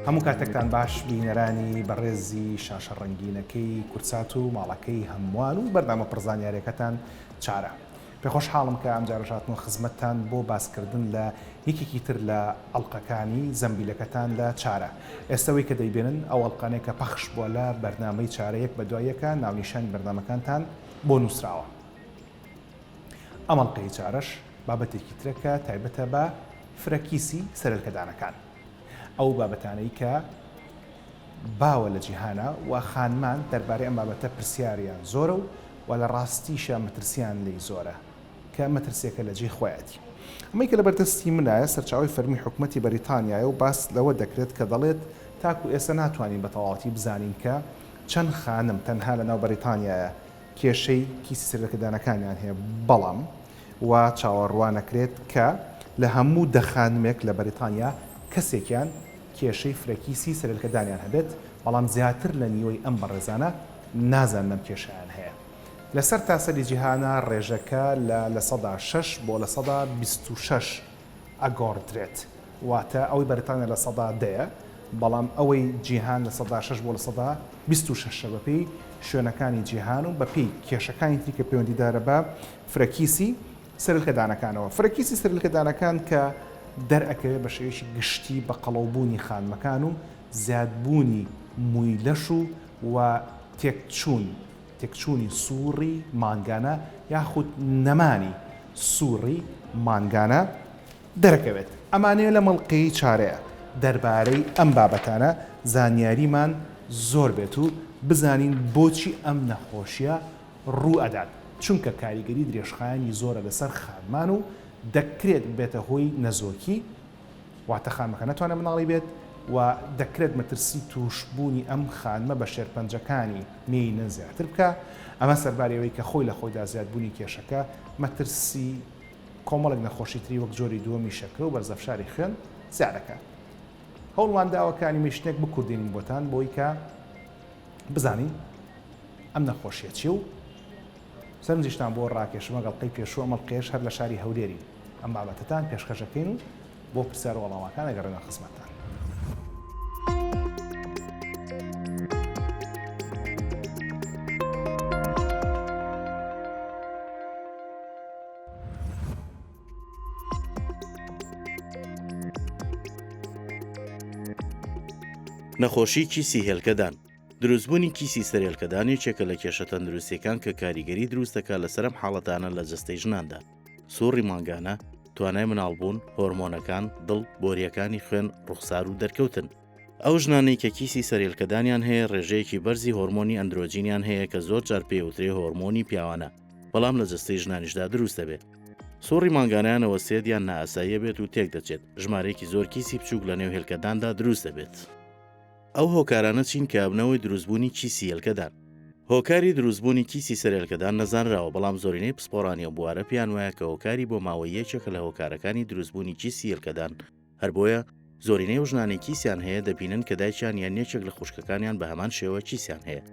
هەموو کاتێکتان باش بینەرانی بەڕێزی شاشە ڕەنگینەکەی کورسات و ماڵەکەی هەمووان و بەردامە پرزانیارەکەتان چارە. پێخۆشحاڵم کە ئەم جارەژاتن خزمەتتان بۆ باسکردن لە یەکێکی تر لە ئەڵلقەکانی زەمبیلەکەتان لە چارە. ئێستەوەی کە دەیبێنن ئەو ئەڵلقانێک کە پەخش بووە لە بەرنامەی چارەیەک بە دوایەکە ناونیشانی بەردامەکانتان بۆ نووسراوە. ئەمەڵلقەی چارەش بابەتێکی ترەکە تایبەتە بە فرەکیسی سەرەرکەدانەکان. ئەو بابەتانەی کە باوە لە جیهانە و خانمان دەربارەی ئەم بابەتە پرسیاریان زۆرە و لە ڕاستیشە مەترسیان لی زۆرە کە مەترسیەکە لە جێ خۆیەتی. ئەمەی کە لە بەردەستی منایە سەرچاوی فەرمی حکوومەتی بەریتانیایە و باس لەوە دەکرێت کە دەڵێت تاکو ئێستا ناتوانین بە تەواوەتی بزانین کە چەند خانم تەنها لە ناو بەریتانیایە کێشەی کیسی سەرەرکەدانەکانیان هەیە، بەڵام و چاوەڕوان نەکرێت کە لە هەموو دەخانمێک لە بەریتانیا کەسێکیان کێشەی فرەکیسی سەرەرکەدانیان هەبێت، بەڵام زیاتر لە نیوەی ئەم بەڕێزانە نازانم کێشیان هەیە. لەسەر تاسەری جیهانە ڕێژەکە لە سەدا 6 بۆ لە سەدا 26 ئەگۆڕدرێت، واتە ئەوەی بەریتانیا لە سەدا 10، بەڵام ئەوەی جیهان لە سەدا 6 بۆ لە سەدا 26 بەپێی شوێنەکانی جیهان و بەپێی کێشەکانی تری کە پەیوەندیدارە بە فرەکیسی سەرەرکەدانەکانەوە. فرەکیسی سەرەرکەدانەکان کە دەرئەکەوێت بە شێوەیەکی گشتی بە قەڵەوبوونی خانمەکان و زیادبوونی موویلەش و تێکچوونی سووڕی مانگانە یاخود نەمانی سووڕی مانگانە دەرەکەوێت. ئەمانەیە لە مەڵلقەی چارەیە دەربارەی ئەم بابەتانە زانیاریمان زۆر بێت و بزانین بۆچی ئەم نەخۆشیە ڕوو ئەدات، چونکە کاریگەری درێژخایانی زۆرە لەسەر خانمان و دەکرێت بێتە هۆی نەزۆکی، واتە خانمەکە ناتوانێت مناڵی بێت و دەکرێت مەترسی توشبوونی ئەم خانمە بە شێرپەنجەکانی مێینە زیاتر بکە. ئەمە سەربارەوەی کە خۆی لە خۆیدا زیادبوونی کێشەکە مەترسی کۆمەڵێک نەخۆشی تری وەک جۆری دووەمی شەکرە و بەرزەفشاری خوێن زیادەکە. هەوڵمان داوەکانی میشتێک بکوردێنین بۆتان بۆی کە بزانین ئەم نەخۆشیە چی و سەرنجیشتان بۆ ڕاکێشم ئەگەڵقەی پێشوو ئەمەڵقەیەش هەر لە شاری هەولێری ئەم بابەتتان پێشکەشەکەین و بۆ پرسیار و وەڵامەکان ئەگەڕێنە خزمەتتان. نەخۆشی کیسی هێلکەدان. دروستبوونی کیسی سەرهێڵکەدانێکێکە لە کێشە تەندروستیەکان کە کاریگەری دروستەکە لەسەرم حاڵەتانە لە جەستەی ژناندا. سووڕی مانگانە، توانای مناڵبوون، هۆرمۆنەکان، دڵ، بۆریەکانی خوێن، ڕوخسار و دەرکەوتن. ئەو ژنانەی کە کیسی سەرهێڵکەدانیان هەیە ڕێژەیەکی بەرزی هۆرمۆنی ئەندرۆجینیان هەیە کە زۆر جار پێوترێ هۆرمۆنی پیاوانە، بەڵام لە جەستەی ژنانیشدا دروستە بێت. سووڕی مانگانیانەوە سێدیان نائاساییە بێت و تێک دەچێت. ژمارەیەکی زۆر کیسی بچووک لە نێو هێلکەداندا دروست دەبێت. ئەو هۆکارانە چین کە ئەبنەوەی دروستبوونی کیسی هێلکەدان. هۆکاری دروستبوونی کیسی سەرهێڵکەدان نەزانراوە، بەڵام زۆرینەی پسپۆڕانی و بوارە پیان وایە کە هۆکاری بۆ ماوەی یەکێکە لە هۆکارەکانی دروستبوونی کیسی هێلکەدان. هەر بۆیە زۆرینەی و ژنانی کیسیان هەیە دەبینن کە دایکیان یان یەکێک لە خوشکەکانیان بە هەمان شێوە کیسیان هەیە.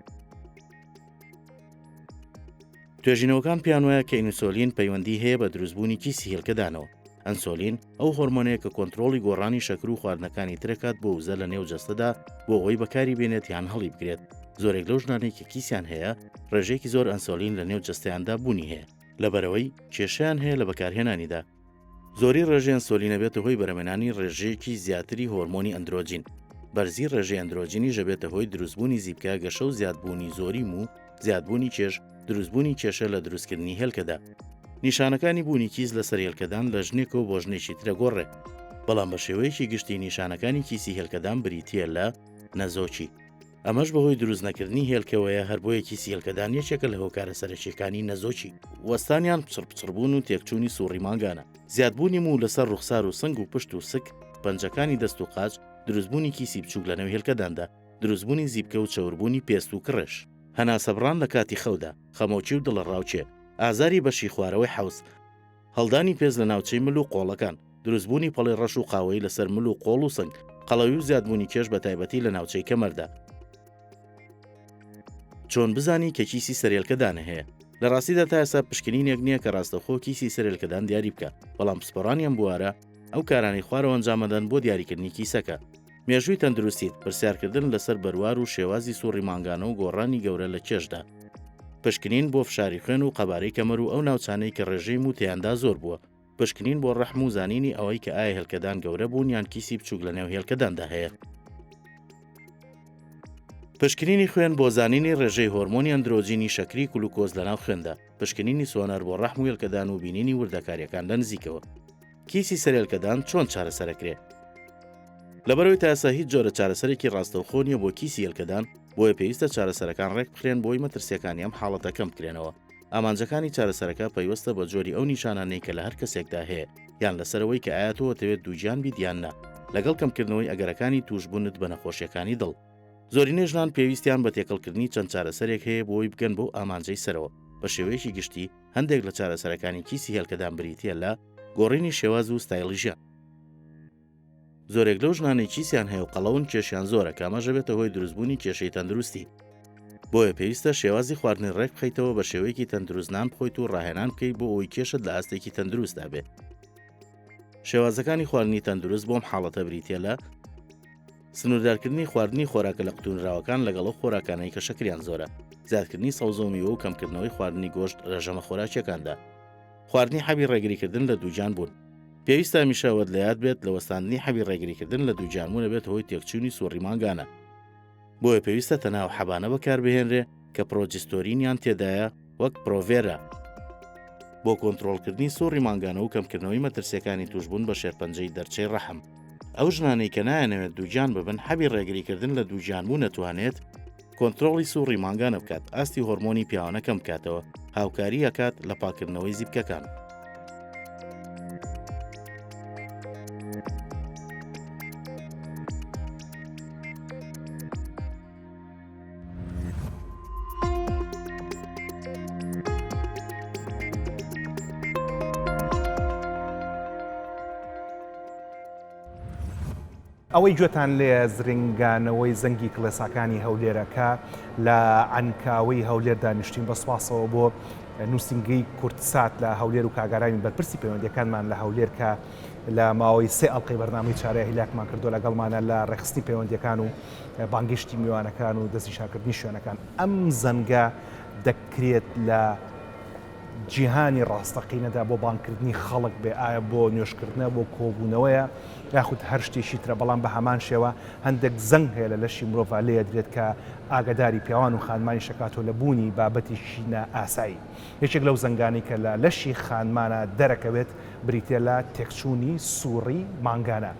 توێژینەوەکان پیان وایە کە ئینسۆلین پەیوەندی هەیە بە دروستبوونی کیسی هێلکەدانەوە. ئەنسۆلین ئەو هۆرمۆنەیە کە کۆنتڕۆڵی گۆڕانی شەکر و خواردنەکانی ترەکات بۆ وزە لە نێو جەستەدا بۆ ئەوەی بەکاری بێنێت یان هەڵی بگرێت. زۆرێک لەو ژنانەی کە کیسیان هەیە ڕێژەیەکی زۆر ئەنسۆلین لە نێو جەستەیاندا بوونی هەیە، لەبەرەوەی کێشەیان هەیە لە بەکارهێنانیدا. زۆری ڕێژەی ئەنسۆلینە بێتە هۆی بەرەمێنانی ڕێژەیەکی زیاتری هۆرمۆنی ئەندرۆجین. بەرزی ڕێژەی ئەندرۆجینی ژەبێتە هۆی دروستبوونی زیبکە، گەشە و زیادبوونی زۆری و زیادبوونی کێش، دروستبوونی کێشە لە دروستکردنی هێلکەدا. نیشانەکانی بوونی کیس لە سەر هێلکەدان لە ژنێکەوە بۆ ژنێکی ترە گۆڕێ، بەڵام بە شێوەیەکی گشتی نیشانەکانی کیسی هێلکەدان بریتیە لە نەزۆکی. ئەمەش بەهۆی دروست نەکردنی هێلکەوەیە، هەر بۆیە کیسی هێلکەدان یەکێکە لە هۆکارە سەرەکیەکانی نەزۆکی. وەستانیان پچڕبوون و تێکچوونی سووڕی مانگانە، زیادبوونی مو لەسەر ڕوخسار و سنگ و پشت و سک، پەنجەکانی دەست و قاچ، دروستبوونی کیسی بچووک لە نێو هێلکەداندا، دروستبوونی زیبکە و چەوربوونی پێست و کڕش، هەناسەبڕان لە کاتی خەودا، خەمۆکی و دڵەڕاوچێ، ئازاری بەشی خوارەوەی حەوز، هەڵدانی پێز لە ناوچەی مل و قۆڵەکان، دروستبوونی پەڵی ڕەش و قاوەی لەسەر مل و قۆڵ و سنگ، قەڵەوی و زیادبوونی کێش بە تایبەتی لە ناوچەی کەمەردا. چۆن بزانی کە کیسی سەرهێڵکەدانە هەیە؟ لە ڕاستیدا تا ئێستا پشکنینێک نییە کە ڕاستەخۆ کیسی سەرهێڵکەدان دیاری بکە، بەڵام پسپۆڕانیان بوارە ئەو کارانی خوارەوە ئەنجامەدەن بۆ دیاریکردنی کیسەکە. مێژووی تەندروستیت پرسیارکردن لەسەر بەروار و شێوازی سوڕی مانگانە و گۆڕانی گەورە لە کێشدا، پشکنین بۆ فشاری خوێن و قەبارەی کەمەر و ئەو ناوچانەی کە ڕێژەی موتیاندا زۆر بووە، پشکنین بۆ ڕەحم و زانینی ئەوەی کە ئایا هێلکەدان گەورە بوون یان کیسی بچووک لە نێو هێلکەداندا هەیە. پشکنینی خوێن بۆ زانینی ڕێژەی هۆرمۆنی ئەندرۆجینی شەکری گلوکۆز لە ناو خوێندا، پشکنینی سۆنار بۆ ڕەحم و هێلکەدان و بینینی وردەکاریەکان لە نزیکەوە. کیسی سەرهێلکەدان چۆن چارەسەرەکرێ؟ لەبەرەوەی تا ئێستا هیچ جۆرە چارەسەرێکی ڕاستەوخۆ نییە بۆ کیسی هێلکەدان، بۆیە پێویستە چارەسەرەکان ڕێک بخرێن بۆی مەترسیەکانی ئەم حاڵەتە کەم بکرێنەوە. ئامانجەکانی چارەسەرەکە پەیوەستە بە جۆری ئەو نیشانانەی کە لە هەر کەسێکدا هەیە، یان لەسەرەوەی کە ئایا تۆ دەوێت دووجیان بیت یان نا، لەگەڵ کەمکردنەوەی ئەگەرەکانی توشبوونت بە نەخۆشیەکانی دڵ. زۆرینەی ژنان پێویستیان بە تێکەڵکردنی چەند چارەسەرێک هەیە بۆی بگەن بۆ ئامانجەی سەرەوە. بە شێوەیەکی گشتی هەندێک لە چارەسەرەکانی کیسی هێلکەدان بریتیە لە گۆڕینی شێواز و ستایلی ژیان. زۆرێک لەو ژنانەی کیسیان هەیە و قەڵەون کێشیان زۆرە، کامەژە بێتە هۆی دروستبوونی کێشەی تەندروستی. بۆیە پێویستە شێوازی خواردنی ڕێک بخەیتەوە، بە شێوەیەکی تەندروست نان بخۆیت و ڕاهێنان بکەیت بۆ ئەوی کێشت لە ئاستێکی تەندروستدا بێت. شێوازەکانی خواردنی تەندروست بۆم حاڵەتە بریتیە لە سنووردارکردنی خواردنی خۆراکە لە قوتونراوەکان لەگەڵ خۆراکانەی کە شەکریان زۆرە، زیادکردنی سەوزە و میوە و کەمکردنەوەی خواردنی گۆشت لە ژەمە خۆراکیەکاندا، خواردنی حەبی ڕێگریکردن لە دووجان بوون. پێویستە هەمیشەوەت لە یاد بێت لە وەستاندنی حەبی ڕێگریکردن لە دووجانبوونە بێت هۆی تێکچوونی سوڕی مانگانە. بۆیە پێویستە تەناو حەبانە بەکاربهێنرێ کە پرۆجستۆرینیان تێدایە وەک پرۆڤێرا بۆ کۆنتڕۆڵکردنی سوڕی مانگانە و کەمکردنەوەی مەترسیەکانی توشبوون بە شێرپەنجەی دەرچەی ڕەحم. ئەو ژنانەی کە نایەنەوێت دووجان ببن، حەبی ڕێگریکردن لە دووجانبوو نەتوانێت کۆنتڕۆڵی سوڕی مانگانە بکات، ئاستی هۆرمۆنی پیاوانە کەم بکاتەوە، هاوکاری ئەکات لە پاکردنەوەی زیبکەکان. ئەوەی گوێتان لێ زرنگانەوەی زەنگی کڵێساکانی هەولێرەکە لە عنکاوەی هەولێر دانیشتین بە سوپاسەوە بۆ نووسنگی کورتسات لە هەولێر و کاگەرانی بەرپرسی پەیوەندیەکانمان لە هەولێر کە لە ماوەی 3 ئەڵقەی بەرنامەی چارەیە هیلاکمان کردو لەگەڵمانە لە ڕێخستی پەیوەندیەکان و بانگشتی میوانەکان و دەستنیشانکردنی شوێنەکان. ئەم زەنگە دەکرێت لە جیهانی ڕاستەقینەدا بۆ بانکردنی خەڵک بێ، ئایا بۆ نوێشکردنە بۆ کۆبوونەوەیە یاخود هەر شتێکی ترە، بەڵام بە هەمان شێوە هەندێک زەنگ هەیە لە لەشی مرۆڤ لێە درێت کە ئاگداری پیاوان و خانمانی شکاتۆ لە بوونی بابەتێکی نائاسایی. یەکێک لەو زەنگانی کە لە لەشی خانمانە دەرەکەوێت بریتە لە تێکچوونی سوڕی مانگانە،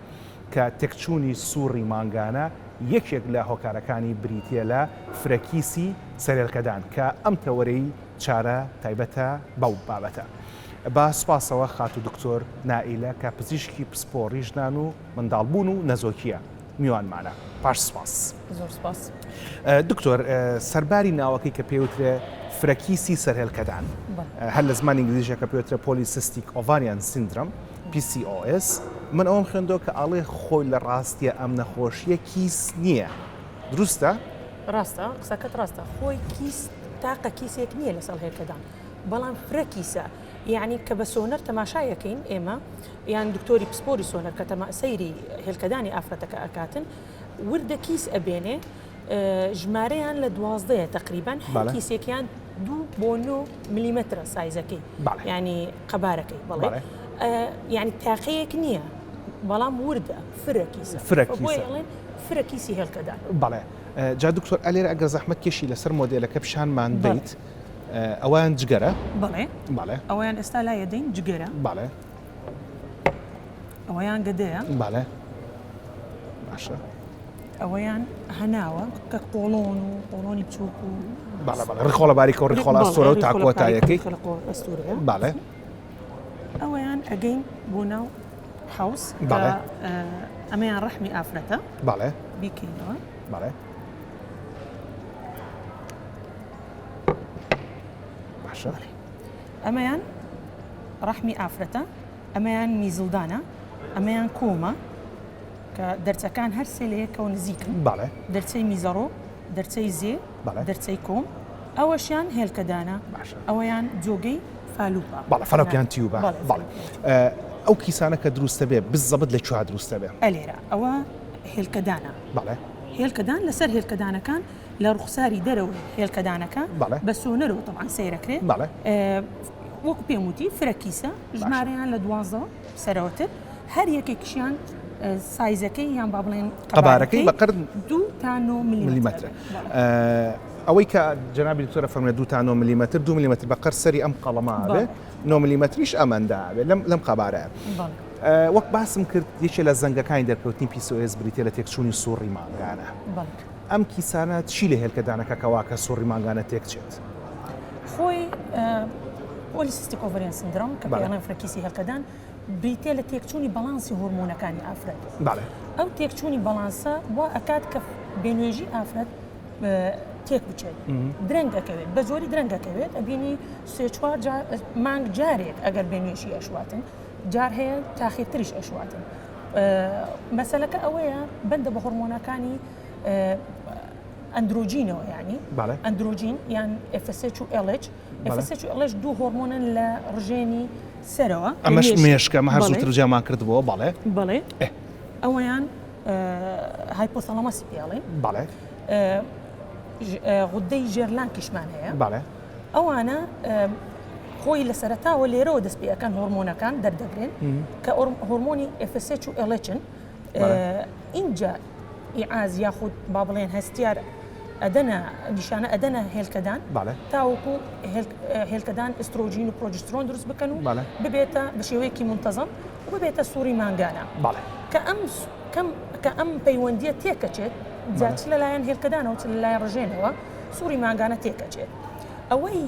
کە تێکچوونی سوڕی مانگانە یەکێک لە هۆکارەکانی بریتە لە فرەکیسی سەرهێلکەدان کە ئەم تەوەرەی چارە تایبەتە بەو بابەتە. با سوپاسەوە خاتو دکتۆر نائیلە کە پزیشکی پسپۆڕی ژنان و منداڵبوون و نەزۆکیە میوانمانە. پاش سپاس. زۆر سپاس. دکتۆر، سەرباری ناوەکەی کە پێوترێ فرەکیسی سەرهێلکەدان، هەر لە زمانی ئینگلیزیە کە پێوترێ پۆلیسیستیک ئۆڤاریان سیندرۆم PCOS، من ئەوم خوێندەوە کە ئاڵێ خۆی لە ڕاستیە ئەم نەخۆشیە کیس نییە، دروستە؟ ڕاستە، قسەکەت ڕاستە، خۆی کیس تاقە کیسێک نییە لە سەڵهێلکەدان، بەڵام فرەکیسە، یعنی کە بە سۆنەر تەماشایەکەین ئێمە یان دکتۆری پسپۆری سۆنەر کە سەیری هێلکەدانی ئافرەتەکە ئەکاتن، وردە کیس ئەبێنێ، ژمارەیان لە 12 تقریبان، هەر کیسێکیان 2 بۆ 9 میلیمەترە سایزەکەی، ینی قەبارەکەی، بەڵێ ینی تاقەیەک نییە، بەڵام وردە فرەکیسە، فرەکیسی هێلکەدان. بەڵێ جا دکتۆر ئەلێرە ئەگەر زەحمەت کێشی لەسەر مۆدێلەکە پیشانمان بیت، ئەوان جگەرە؟ بەڵێ ئەویان ئێستا لای دەین جگەرە، بەڵێ ئەوەیان گەدەیە، بەڵێ باشە، ئەوەیان هەناوە کە قۆڵۆن و قۆڵۆنی بچووک و ڕخۆڵە باریکە و ڕخۆڵە ئەستۆرە و تاکۆتایەکەی، بەڵێ ئەوەیان ئەگەین بۆ ناو حوس، ئەمەیان ڕەحمی ئافرەتە، بەڵێ بیکەینەوە، بەڵێ باشە، ئەمەیان ڕەحمی ئافرەتە، ئەمەیان میزڵدانە، ئەمەیان کۆمە کە دەرچەکان هەر سێ لە یەکەوە نزیکن، بەڵێ دەرچەی میزەڕۆ، دەرچەی زێ، دەرچەی کۆم، ئەوەشیان هێلکەدانە، ئەوەیان جۆگەی فالوپە، بەڵێ فەلۆپیان تیوبە، بەڵێ ئەو کیسانە کە دروستە بێ بزەبت لە کوێ دروستە بێ؟ ئەلێرە ئەوە هێلکەدانە بەڵێ هێلکەدان لەسەر هێلکەدانەکان لە ڕوخساری دەرەوە هێلکەدانەکە بەڵێ. بە سۆنەرەوە تەعاان سیرەکرێت بەڵێ وەکو پێم وتی فرەکیسە ژمارەیان لە 12 سەرەوەتر هەر یەکێکیشیان سایزەکەی یان با بڵێن قەبارەکەی بە قرن 2 تا 9 میلیمتر ئەوەی کە جنابی دکتۆرە فەرمێ 2 تا 9 میلیمتر 2 میلیمتر بە قەر سەری ئەم قەڵەما بێ 9 میلیمتریش ئەمەندا بێ لەم قەبارەیە وەک باسم کرد یەکێ لە زەنگەکانی دەرکەوتنی PCOS بریتە لە تێکچوونی سوڕی مانگانە ئەم کیسانە چی لە هێلکەدانەکە کەوا کە سوڕی مانگانە تێکچێت خۆی پۆلیسیستیک ئۆڤەریان سندرۆم کە پێڵێن فرەکیسی هێلکەدان بریتێ لە تێکچوونی بەڵانسی هۆرمۆنەکانی ئافرەت ئەو تێکچوونی بەڵانسە بۆ ئەکات کە بێنوێژی ئافرەت تێک بچێت درەنگەکەوێت بە زۆری درەنگەکەوێت ئەبینی سێ چوار مانگ جارێک ئەگەر بێنوێژی ئەشواتن جار هەیە تاخیرتریش ئەشواتن مەسەلەکە ئەوەیە بەندە بە هۆرمۆنەکانی ئەندروجینەوە ینی ئەندروجین یان FSH و LH FSH و LH دوو هۆرمۆنن لە ڕژێنی سەرەوە ئەمەش مێشکەمە هەر زووتر جامان کردبەوە بەڵێ بەڵێ ئەوەیان هایپۆثەلامەسی پێڵێن بەڵێ غودەی ژێرلانکیشمان هەیە بەڵێ ئەوانە خۆی لە سەرەتاوە لێرەوە دەست پێەکەن هۆرمۆنەکان دەردەگرێن کە هۆرمۆنی FSH و LHن اینجا ئیعاز یاخود با بڵێن هەستیار ئەدەنە نیشانە ئەدەنە هێلکەدان تاوەکو هێلکەدان ئسترۆژین و پرۆجسترۆن دروست بکەن و ببێتە بە شێوەیەکی منتەزەم و ببێتە سووری مانگانە کە ئەم پەیوەندیە تێکەچێت جاچ لەلایەن هێلکەدانەوە چ لەلایەن ڕژێنەوە سووری مانگانە تێکەچێت ئەوەی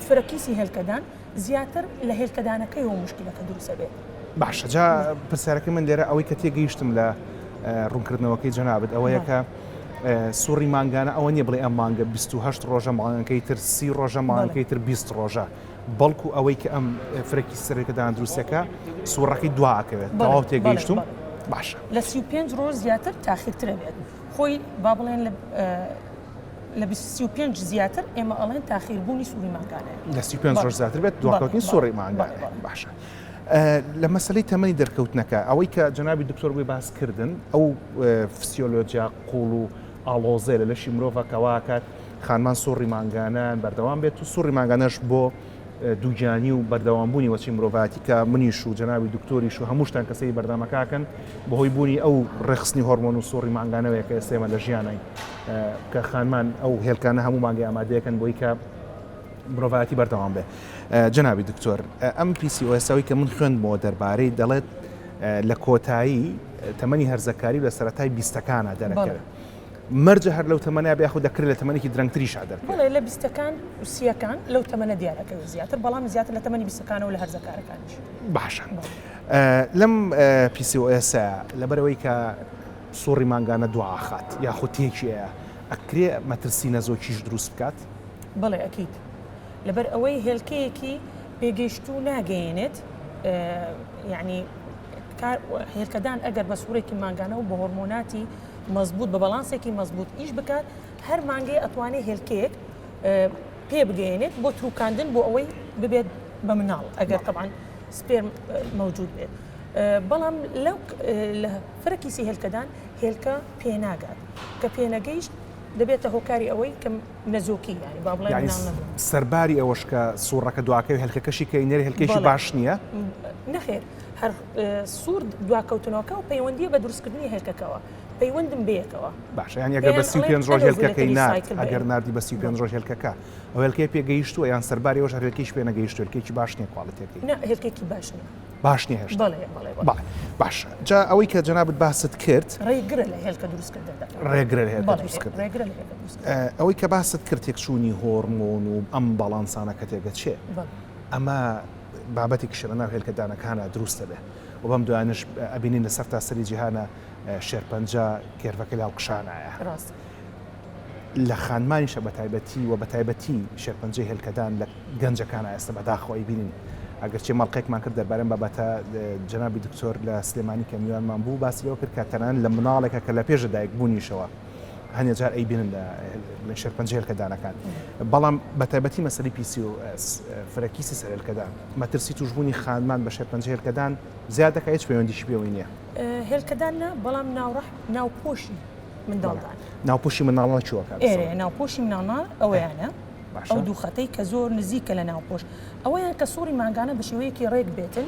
فرەکیسی هێلکەدان زیاتر لە هێلکەدانەکەیەوە مشکلەکە دروستە بێت باشە جا پرسیارەکەی من لێرە ئەوەی کە تێگەیشتم لە ڕوونکردنەوەکەی جەنابەت ئەوەیە کە سووری مانگانە ئەوە نییە بڵێ ئەم مانگە 28 ڕۆژە ماڵەکەی تر 30 ڕۆژە ماڵەکەی تر 20 ڕۆژە بەڵکو ئەوەی کە ئەم فرەکی سەرەکەدان دروستەکە سوورەکەی دواکەوێت تەواو تێگەیشتم باشە لە 35 ڕۆژ زیاتر تاخیرترە بێت خۆی با بڵێن لە 25 زیاتر ئێمە ئەڵێن تاخیربوونی سووری مانگانەیە لە 35 ڕۆژ زیاتر بێت دواکەوتنی سووری مانگانە باشە لە مەسلەی تەمەنی دەرکەوتنەکە ئەوەی کە جەنابی دکتۆر بووی باسکردن ئەو فسیۆلۆجیا قوڵ و ئاڵۆزێ لە لەشی مرۆڤ کەواکات خانمان سووری مانگانە بەردەوام بێت و سووری مانگانەش بۆ دووجانی و بەردەوامبوونی وەچی مرۆڤاتی کە منیش و جەنابی دکتۆریش و هەمووشتان کەسەی بەردەمەکەکەن بەهۆی بوونی ئەو ڕێخستنی هۆرمۆن و سووری مانگانەوەیە کە ئێستێمە لە ژیانەی کە خانمان ئەو هێلکانە هەموو مانگی ئامادەیەکەن بۆی کە مرۆڤاتی بەردەوام بێ جەنابی دکتۆر ئەم PCOSەوەی کە من خوێندمەوە دەربارەی دەڵێت لە کۆتایی تەمەنی هەرزەکاری لە سەرەتای 20ەکانە دەرەکەوێت مەرجە هەر لەو تەمەنیا بیا خو دەکرێت لە تەمەنێکی درەنگتریش دەرکەوێت بڵێ لە 20ەکان و 30ەکان لەو تەمەنە دیارەکەوێت زیاتر بەڵام زیاتر لە تەمەنی 20ەکانەوە لە هەرزەکارەکانیش باشە لەم PCOS لەبەرەوەی کە سووری مانگانە دواخات یاخود تێکیەیە ئەکرێ مەترسینە زۆکیش دروست بکات بڵێ ئەکید لەبەر ئەوەی هێلکەیەکی پێگەیشت و ناگەیەنێت یعنی هێلکەدان ئەگەر بە سوورێکی مانگانە و بە هۆرمۆناتی مەزبوط بە بەڵانسێکی مەزبوط ئیش بکات هەر مانگەی ئەتوانێت هێلکەیەک پێ بگەێنێت بۆ تروکاندن بۆ ئەوەی ببێت بە مناڵ ئەگەر طبعاً سپێرم موجود بێت بەڵام لەو لە فرەکیسی هێلکەدان هێلکە پێناگات کە پێنەگەیشت دەبێتە هۆکاری ئەوەی کە نەزۆکی یانی با بڵێن سەرباری ئەوەش کە سوورەکە دواکەوی هێلکەکەشی کە ئینێری هێلکەشی باش نییە نەخێر هەر سوور دواکەوتنەوەکە و پەیوەندیە بە دروستکردنی هێلکەکەوە پەیوەندم بێکەوە باش یان ئەگەر بە 35 ڕۆژ هێلکەکەی نات ئەگەر نردی بە 35 ڕۆژ هێلکەکە ئەو هێلکەی پێگەیشتووە یان سەرباری ئەوش هێلکەیش پێ نەگەیشتووە هێلکەیەکی باش نییە کواڵیتێکی هێلکێکی باش نییە باش نییە هێشتا بەڵێ باش جا ئەوەی کە جەنابەت باست کرد ڕێگرە لە هێلکە دروستکردندا ڕێگرە لە هێلکە دروستکرد ئەوەی کە باست کرد تێکچوونی هۆرمۆن و ئەم بەڵانسانە کە تێگەچێ ئەمە بابەتێکی شە لە ناو هێلکەدانەکانە دروستە بێ و بەم دوایانش ئەبینین لەسەر تاسەری جیهانە شێرپەنجە کێرڤەکە لاو قشانایە لە خانمانیشە بە تایبەتی و بە تایبەتی شێرپەنجەی هێلکەدان لە گەنجەکانە ئێستا بەداخەوەی بینین ئەگەرچی مەڵقێکمان کرد دەربارەم بابەتە جەنابی دکتۆر لە سلێمانی کە میوانمان بوو باسی لەوە کرد کە تەنانەت لە مناڵێکە کە لە پێشە دایک بوونیشەوە هەنێ جار ئەیبینن لە شێرپەنجە هێلکەدانەکان بەڵام بە تایبەتی مەسەلی PCOS فرەکیسی سەر هێلکەدان مەترسی توشبوونی خانمان بە شێرپەنجە هێلکەدان زیاد دەکات هیچ پەیوەندیشی پێوەی نییە هێلکەدانە بەڵام ناوپۆشی منداڵدان ناوپۆشی مناڵە چووەکە ناوپۆشی مناڵان ئەوەیانە ئەو دوو خەتەی کە زۆر نزیکە لە ناوپۆش ئەوەیان کە سووری ماگانە بە شێوەیەکی ڕێک بێتن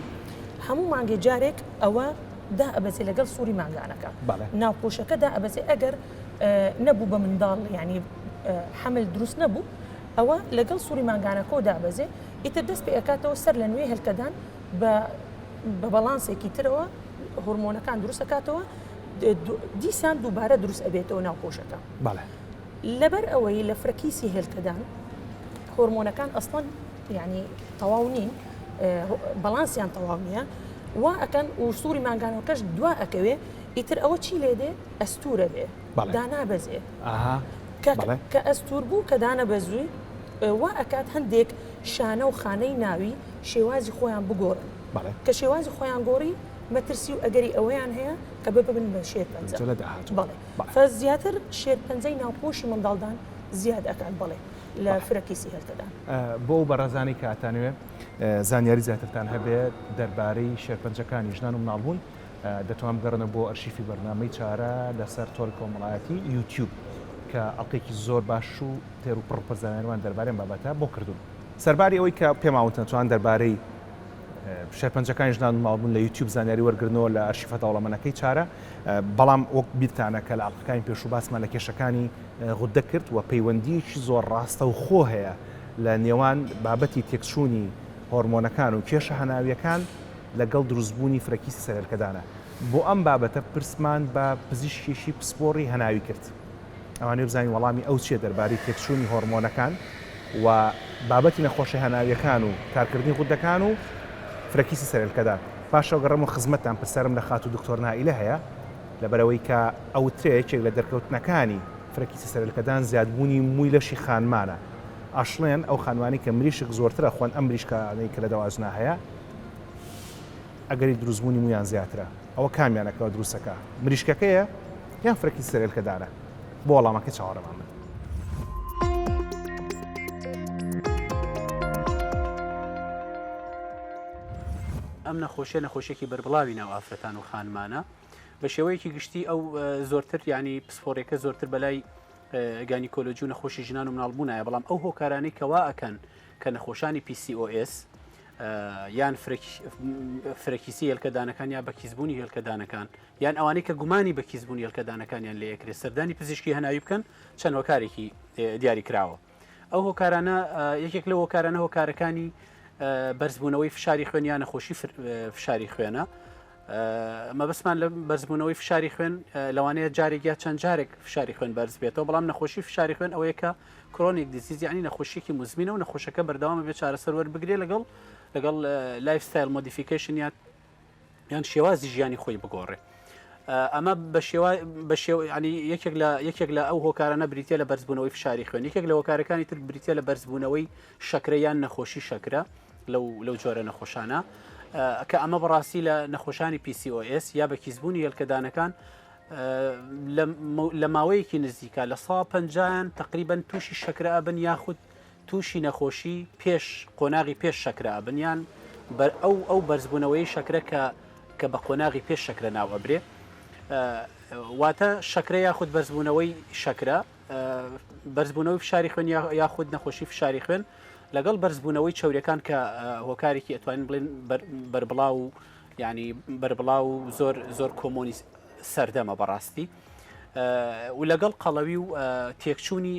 هەموو مانگێ جارێک ئەوە دا ئەبەزێ لەگەڵ سووری ماگانەکە ناوپۆشەکە دا ئەبەزێ ئەگەر نەبوو بە منداڵ ینی حمل دروست نەبوو ئەوە لەگەڵ سووری ماگانەکە دابەزێ ئیتر دەست پێ ئەکاتەوە سەر لە نوێ هێلکەدان بە بەڵانسێکی ترەوە هۆرمۆنەکان دروست دەکاتەوە دیسان دووبارە دروست ئەبێتەوە ناوپۆشەکە لەبەر ئەوەی لە فرەکیسی هێلکەدان هۆرمۆنەکان ئەسڵەن ینی تەواو نین بەڵانسیان تەواو نییە وا ئەکەن و سووری ماگانەکەش دوا ئەکەوێ ئیتر ئەوە چی لێ دێ ئەستورە بێ دانابەزێ کە ئەستور بوو کە دانەبەزووی وا ئەکات هەندێک شانە و خانەی ناوی شێوازی خۆیان بگۆڕن کە شێوازی خۆیان گۆڕی مەترسی و ئەگەری ئەوەیان هەیە کە ببن بە شێرپەنجە بەڵێ زیاتر شێرپەنجەی ناوپۆشی منداڵدان زیاد ئەکات بڵێ لە فرەکیسی هێلکەدان بۆ بەڕێزانی کاتانوێ زانیاری زیاترتان هەبێت دەربارەی شێرپەنجەکانی ژنان و مناڵبوون دەتوان بگەڕنە بۆ ئەرشیفی بەرنامەی چارە لەسەر تۆڕی کۆمەڵایەتی یوتیوب کە ئەڵلقێکی زۆر باش و تێر و پڕ زانیاریوان دەربارەی بابەتە بۆ کردوون سەرباری ئەوەی کە پێماوەتە توان دەربارەی شێرپەنجەکانی ژنان و مناڵبوون لە یوتیوب زانیاری وەرگرنەوە لە ئەرشیفە دەوڵەمەندەکەی چارە بەڵام وەک بیرتانە کە لە ئەڵلقەکانی پێش و باسمان لە کێشەکانی غودە کرد و پەیوەندیکی زۆر ڕاستە و خۆ هەیە لە نێوان بابەتی تێکچوونی هۆرمۆنەکان و کێشە هەناویەکان لەگەڵ دروستبوونی فرەکیسی سەر هێلکەدانە بۆ ئەم بابەتە پرسمان بە پزیشکیشی پسپۆڕی هەناوی کرد ئەوانەیە بزانین وەڵامی ئەو چیە دەربارەی تێکچوونی هۆرمۆنەکان و بابەتی نەخۆشی هەناویەکان و کارکردنی غودەکان و فرەکیسی سەر هێلکەدان پاشەوە گەڕەم و خزمەتتان پرسەرم لە خات و دکتۆر نائیلە هەیە لەبەرەوەی کە ئەو ترێکێک لە دەرکەوتنەکانی فرەکیسی سەر هێلکەدان زیادبوونی مووی لەشی خانمانە ئاشڵێن ئەو خانوانی کە مریشک زۆرترە خوۆن ئەم مریشکانەی کە لە دەواژنا هەیە ئەگەری دروستبوونی مویان زیاترە ئەوە کامیانەکەەوە دروستەکە مریشکەکەیە یان فرەکیسی سەر هێلکەدانە بۆ وەڵامەکە چاوەڕێمان بن ئەم نەخۆشیێکی بەربڵاوی ناو ئافرەتان و خانمانە بە شێوەیەکی گشتی ئەو زۆرتر ینی پسپۆڕێکە زۆرتر بەلای گانیکۆلۆژی و نەخۆشی ژنان و مناڵبوونایە بەڵام ئەو هۆکارانەی کەوا ئەکەن کە نەخۆشانی PCOS یان فرەکیسی هێلکەدانەکان یا بەکیزبوونی هێلکەدانەکان یان ئەوانەی کە گومانی بەکیزبوونی هێلکەدانەکانیان لە یەکرێت سەردانی پزیشکی هەناوی بکەن چەند هۆکارێکی دیاری کراوە ئەو هۆکارانە یەکێک لە هۆکارانە هۆکارەکانی بەرزبوونەوەی فشاری خوێن یان نەخۆشی فشاری خوێنە مەبەستمان لە بەرزبوونەوەی فشاری خوێن لەوانەیە جارێک یا چەند جارێک فشاری خوێن بەرز بێتەوە بەڵام نەخۆشی فشاری خوێن ئەوەیە کە کرۆنیک دیزیز یعنی نەخۆشیێکی مزمینە و نەخۆشەکە بەردەوامە بێت چارەسەر وەربگرێ لەگەڵ لایفستایل مۆدیفیکیشن یان شێوازی ژیانی خۆی بگۆڕێ ئەمە یەکێک لە ئەو هۆکارانە بریتە لە بەرزبوونەوەی فشاری خوێن یەکێک لە هۆکارەکانی تر بریتە لە بەرزبوونەوەی شەکرە یان نەخۆشی شەکرە لەو جۆرە نەخۆشانە کە ئەمە بەڕاستی لە نەخۆشانی PCOS یا بەکیزبوونی هێلکەدانەکان لە ماوەیەکی نزیکە لە 150 تقریبا تووشی شەکرە ئەبن یاخود تووشی نەخۆشی قۆناغی پێش شەکرە ئەبن یان ئەو بەرزبوونەوەی شەکرە کە بە قۆناغی پێش شەکرە ناو ئەبرێ واتە شەکرە یاخود بەرزبوونەوەی شەکرە بەرزبوونەوەی فشاری خوێن یاخود نەخۆشی فشاری خوێن لەگەڵ بەرزبوونەوەی چەورەکان کە هۆکارێکی ئەتوانین بڵێن بەربڵاو و ینی بەربڵاو و زۆر کۆمۆنی سەردەمە بەڕاستی و لەگەڵ قەڵەوی و تێکچوونی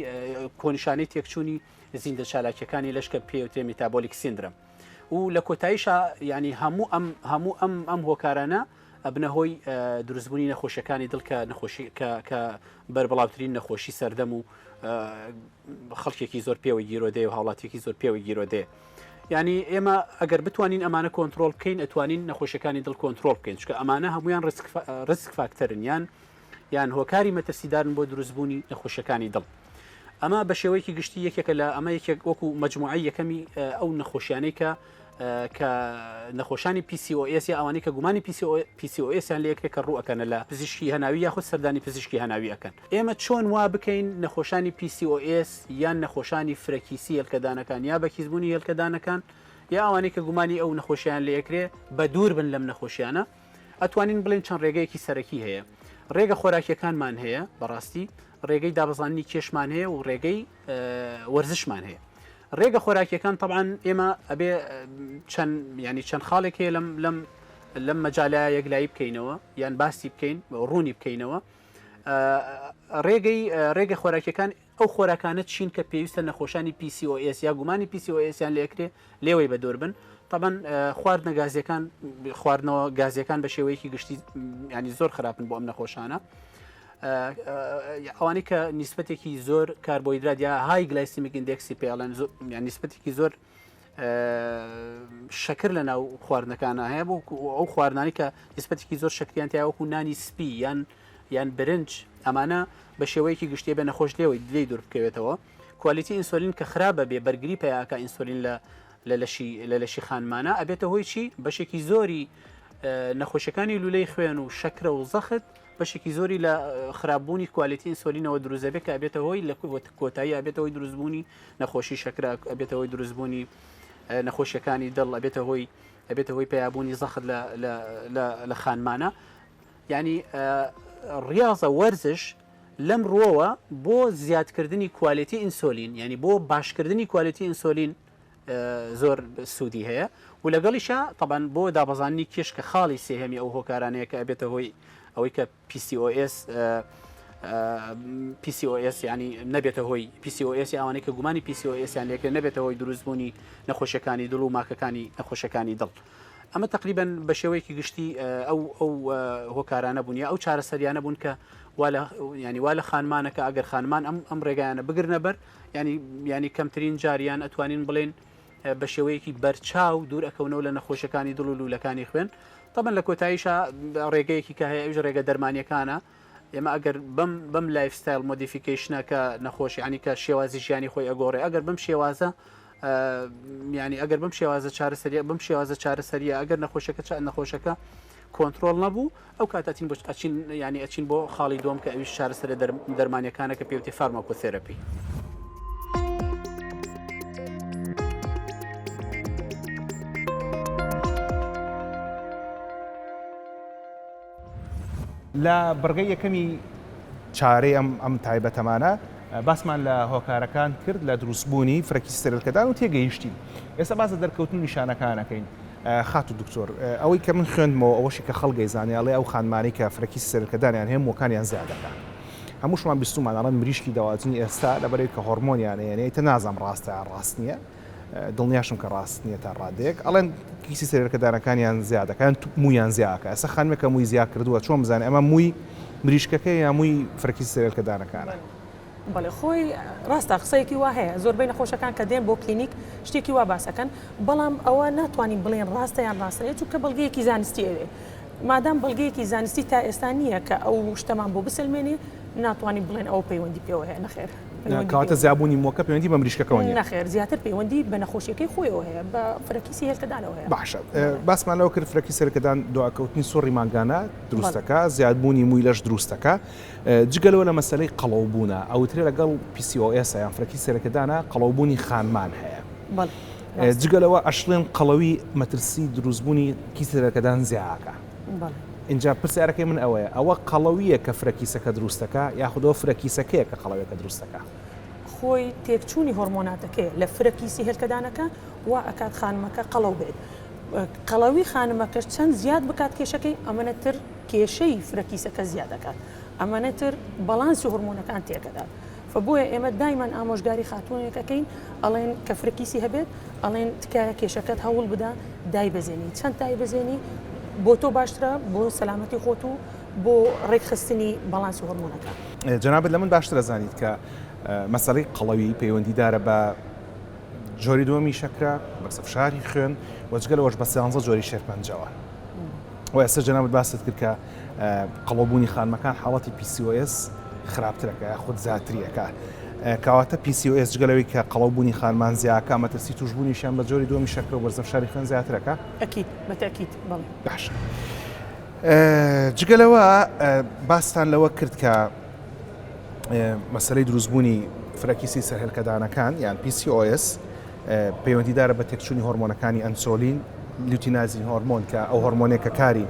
کۆنیشانەی تێکچوونی زیندە چالاکیەکانی لەشکە پێوتێ میتابۆلیک سیندرۆم و لە کۆتاییشە ینی هەموو ئەم هۆکارانە ئەبنە هۆی دروستبوونی نەخۆشیەکانی دڵ کە بەربڵاوترین نەخۆشی سەردەم و خەڵکێکی زۆر پێوە گیرۆدێ و هاوڵاتێکی زۆر پێوە گیرۆدێ ینی ئێمە ئەگەر بتوانین ئەمانە کۆنتترۆل بکەین ئەتوانین نەخۆشیەکانی دڵ کۆنتترۆل بکەین چکە ئەمانە هەمویان ڕسک فاکتەرن یان هۆکاری مەترسیدارن بۆ دروستبوونی نەخۆشیەکانی دڵ ئەمە بە شێوەیەکی گشتی یەکێکە لە ئەمە یەکێک وەکو مەجموعی یەکەمی ئەو نەخۆشیانەی کە کە نەخۆشانی PCOS یا ئەوانەی کە گومانی PCOS یان لە یەکێک کە ڕوئەکەنە لە پزیشکی هەناوی یاخود سەردانی پزیشکی هەناوی ئەکەن. ئێمە چۆن وا بکەین نەخۆشانی PCOS یان نەخۆشانی فرەکیسی هێلکەدانەکان یا بەکیزبوونی هێلکەدانەکان یا ئەوانەی کە گومانی ئەو نەخۆشییان لە یەکرێ بە دوور بن لەم نەخۆشیانە ئەتوانین بڵێن چەند ڕێگەیەکی سەرەکی هەیە. ڕێگە خۆراکیەکانمان هەیە بەڕاستی ڕێگەی دابەزانانی کێشمان هەیە و ڕێگەی وەرزشمان هەیە. ڕێگە خۆراکیەکان طبعاً ئێمە ئەبێ چەند خاڵێک هەیە لەم مەجالە یەکلایی بکەینەوە یان باسی بکەین ڕوونی بکەینەوە. ڕێگە خۆراکیەکان ئەو خۆراکانە چین کە پێویستە نەخۆشانی PCOS یا گومانی PCOS یان لێکرێ لێوەی بە دۆر بن. طبعاً خواردنەوە گازیەکان بە شێوەیەکی گشتی ینی زۆر خراپن بۆ ئەم نەخۆشانە. ئەوانەی کە نیسبەتێکی زۆر کاربۆیدرات یا های گلایسیمیک ئیندێکسی پێڵەن نیسبەتێکی زۆر شەکر لە ناو خواردنەکانە هەیە بۆ ئەو خواردنانی کە نیسبەتێکی زۆر شکریان تیا وەکو نانی سپی یان برنج ئەمانە بە شێوەیەکی گشتێ بە نەخۆش لێەوەی دلەی دوور بکەوێتەوە. کوالیتی ئینسۆلین کە خراپە بێ بەرگری پیاکە ئینسۆلین لە لەشی خانمانە ئەبێتە هۆی چی بەشێکی زۆری نەخۆشیەکانی لولەی خوێن و شەکرە و زەخت بەشێکی زۆری لە خراپبوونی کوالیتی ئینسۆلینەوە دروزەبێت کە ئەبێتە هۆی لە کۆتایی ئەبێتەوەی دروستبوونی نەخۆشی شەکرا ئەبێتەوەی دروستبوونی نەخۆشیەکانی دڵ ئەبێتە هۆی پیابوونی زەخت لە خانمانە. ینی ڕاضە وەرزش لەم ڕۆوە بۆ زیادکردنی کوالیتی ئینسۆلین ینی بۆ باشکردنی کوالیتی ئینسۆلین زۆر سوودی هەیە و لەگەڵیشە طبعاً بۆ دابەزانانی کێش کە خاڵی سێهەمی ئەو هۆکارانەیە کە ئەبێتە هۆی ئەوەی کە PCOS ینی نەبێتە هۆی PCOS ئەوانەی کە گومانی PCOS یان لێکرێ نەبێتە هۆی دروستبوونی نەخۆشیەکانی دڵ و ماکەکانی نەخۆشەکانی دڵ. ئەمە تقریباً بە شێوەیەکی گشتی ئەو هۆکارانە بوون یا ئەو چارەسەریانە بوون کە وا لە خانمانەکە ئەگەر خانمان ئەم ڕێگایانە بگرنە بەر ینی کەمترین جاریان ئەتوانین بڵێن بە شێوەیەکی بەرچاو دوور ئەکەونەوە لە نەخۆشەکانی دڵ و لولەکانی خوێن. طبعاً لە کۆتاییشە ڕێگەیەکی کە هەیە ئەوش ڕێگە دەرمانیەکانە ئێمە ئەگەر بەم لایفستایل مۆدیفیکیشنە کە نەخۆشی ینی کە شێوازی ژیانی خۆی ئەگۆڕێ ئەگەر بەم شێوازە ئەگەر بەم شێوازە چارەسەریە بەم شێوازە چارەسەریە ئەگەر نەخۆشەکە کۆنتترۆل نەبوو ئەو کاتاتین بۆ ئەچین بۆ خاڵی دۆم کە ئەویش چارەسەر دەرمانیەکانە کە پێوتی فارماکۆتێرەپی. لە بڕگەی یەکەمی چارەی ئەم تایبەتەمانە باسمان لە هۆکارەکان کرد لە دروستبوونی فرەکیسی سەرەلکەدان و تێگەیشتین. ئێستا باسە دەرکەوتن نیشانەکانەکەین. خات و دکتۆر ئەوەی کە من خوێندمەوە ئەوەشی کە خەڵگەی زانیاڵێ ئەو خانمانی کە فرەکیسی سەرەلکەدانیان هەیە مۆکانیان زیادەکان. هەمووشمان بیستومان ئەڵەن مریشکی داواچنی ئێستا لەبەرەوەی کە هۆرمۆنیان هەیە تە نازانم ڕاستە یان ڕاست نییە دڵنیاشم کە ڕاست نییە تا ڕادێک ئەڵێن کیسی سەرەلکەدانەکانیان زیادەکان مویان زیاکە ئەستا خانمێکە مووی زیاد کردووە چۆن بزانێ ئەمە مووی مریشکەکە یا مووی فرەکیسی سەرەلکەدانەکانە. بەڵێ خۆی ڕاستە قسەیەکی وا هەیە زۆربەی نەخۆشەکان کە دێن بۆ کلینیک شتێکی وا باسەکەن بەڵام ئەوە ناتوانین بڵێن ڕاستە یان ڕاستەیە چونکە بەڵگەیەکی زانستی ئەوێ مادام بەڵگەیەکی زانستی تا ئێستا نییە کە ئەو شتەمان بۆ بسلمێنێ ناتوانین بڵێن ئەو پەیوەندی پێوە هەیە نەخێر کاتە زیابوونی مۆکە پەیوەندی بە مریشکەکەەوە نیە نەخێر زیاتر پەیوەندی بە نەخۆشیەکەی خۆیەوە هەیە بە فرەکیسی هێلکەدانەوە هەیە. باشە باسمانەوە کرد فرەکیسی سەرەلکەدان دواکەوتنی سۆڕی مانگانە دروستەکە زیادبوونی مووی لەش دروستەکە جگەلەوە لە مەسەلەی قەڵەوبوونە ئەوترێ لەگەڵ PCOS یان فرەکیسی سەرەلکەدانە قەڵەوبوونی خانمان هەیە. جگەلەوە ئەشڵێن قەڵەوی مەترسی دروستبوونی کیسی سەرەلکەدان زیاکە. اینجا پرسیارەکەی من ئەوەیە ئەوە قەڵەویە کە فرەکیسەکە دروستەکە یاخودەوە فرەکیسەکەیە کە قەڵەوەکە دروستەکە. خۆی تێکچوونی هۆرمۆناتەکەی لە فرەکیسی هێلکەدانەکە وا ئەکات خانمەکە قەڵەو بێت. قەڵەوی خانمەکەش چەند زیاد بکات کێشەکەی ئەمەنەتر کێشەی فرەکیسەکە زیاد دەکات ئەمەنەتر بەڵانسی هۆرمۆنەکان تێکەدات. فبووە ئێمە دایمان ئامۆژگاری خاتوونێکەکەین ئەڵێن کە فرەکیسی هەبێت ئەڵێن تکایە کێشەکەت هەوڵ بدا دای بەزێنی چەند دای بەزێنی بۆ تۆ باشترە بۆ سەلامەتی خۆت و بۆ ڕێکخستنی بەڵانسی هۆرمۆنەکان. جەنابەت لە من باشترە زانیت کە مەسەڵەی قەڵەوی پەیوەندیدارە بە جۆری دووەمی شەکرە بەسە فشاری خوێن وەجگەلەوەش بە 13 جۆری شێرپەنجەوە. و ئێستا جەنابەت باست کرد کە قەڵەوبوونی خانمەکان حاڵەتی PCOS خراپترەکە یاخود زیاتریەکە. کەواتە PCOS جگەلەوەی کە قەڵەوبوونی خانمان زیاکە مەترسی توشبوونیشیان بە جۆری دووەمی شەکرە و بەرزە فشاری خوێن زیاترەکە ئەکید بەتەکیید بڵێ باش جگەلەوە باستان لەوە کرد کە مەسەلەی دروستبوونی فرەکیسی سەرهێڵکەدانەکان یان PCOS پەیوەندیدارە بە تێکچوونی هۆرمۆنەکانی ئەنسۆلین لیوتینازین هۆرمۆن کە ئەو هۆرمۆنێکە کاری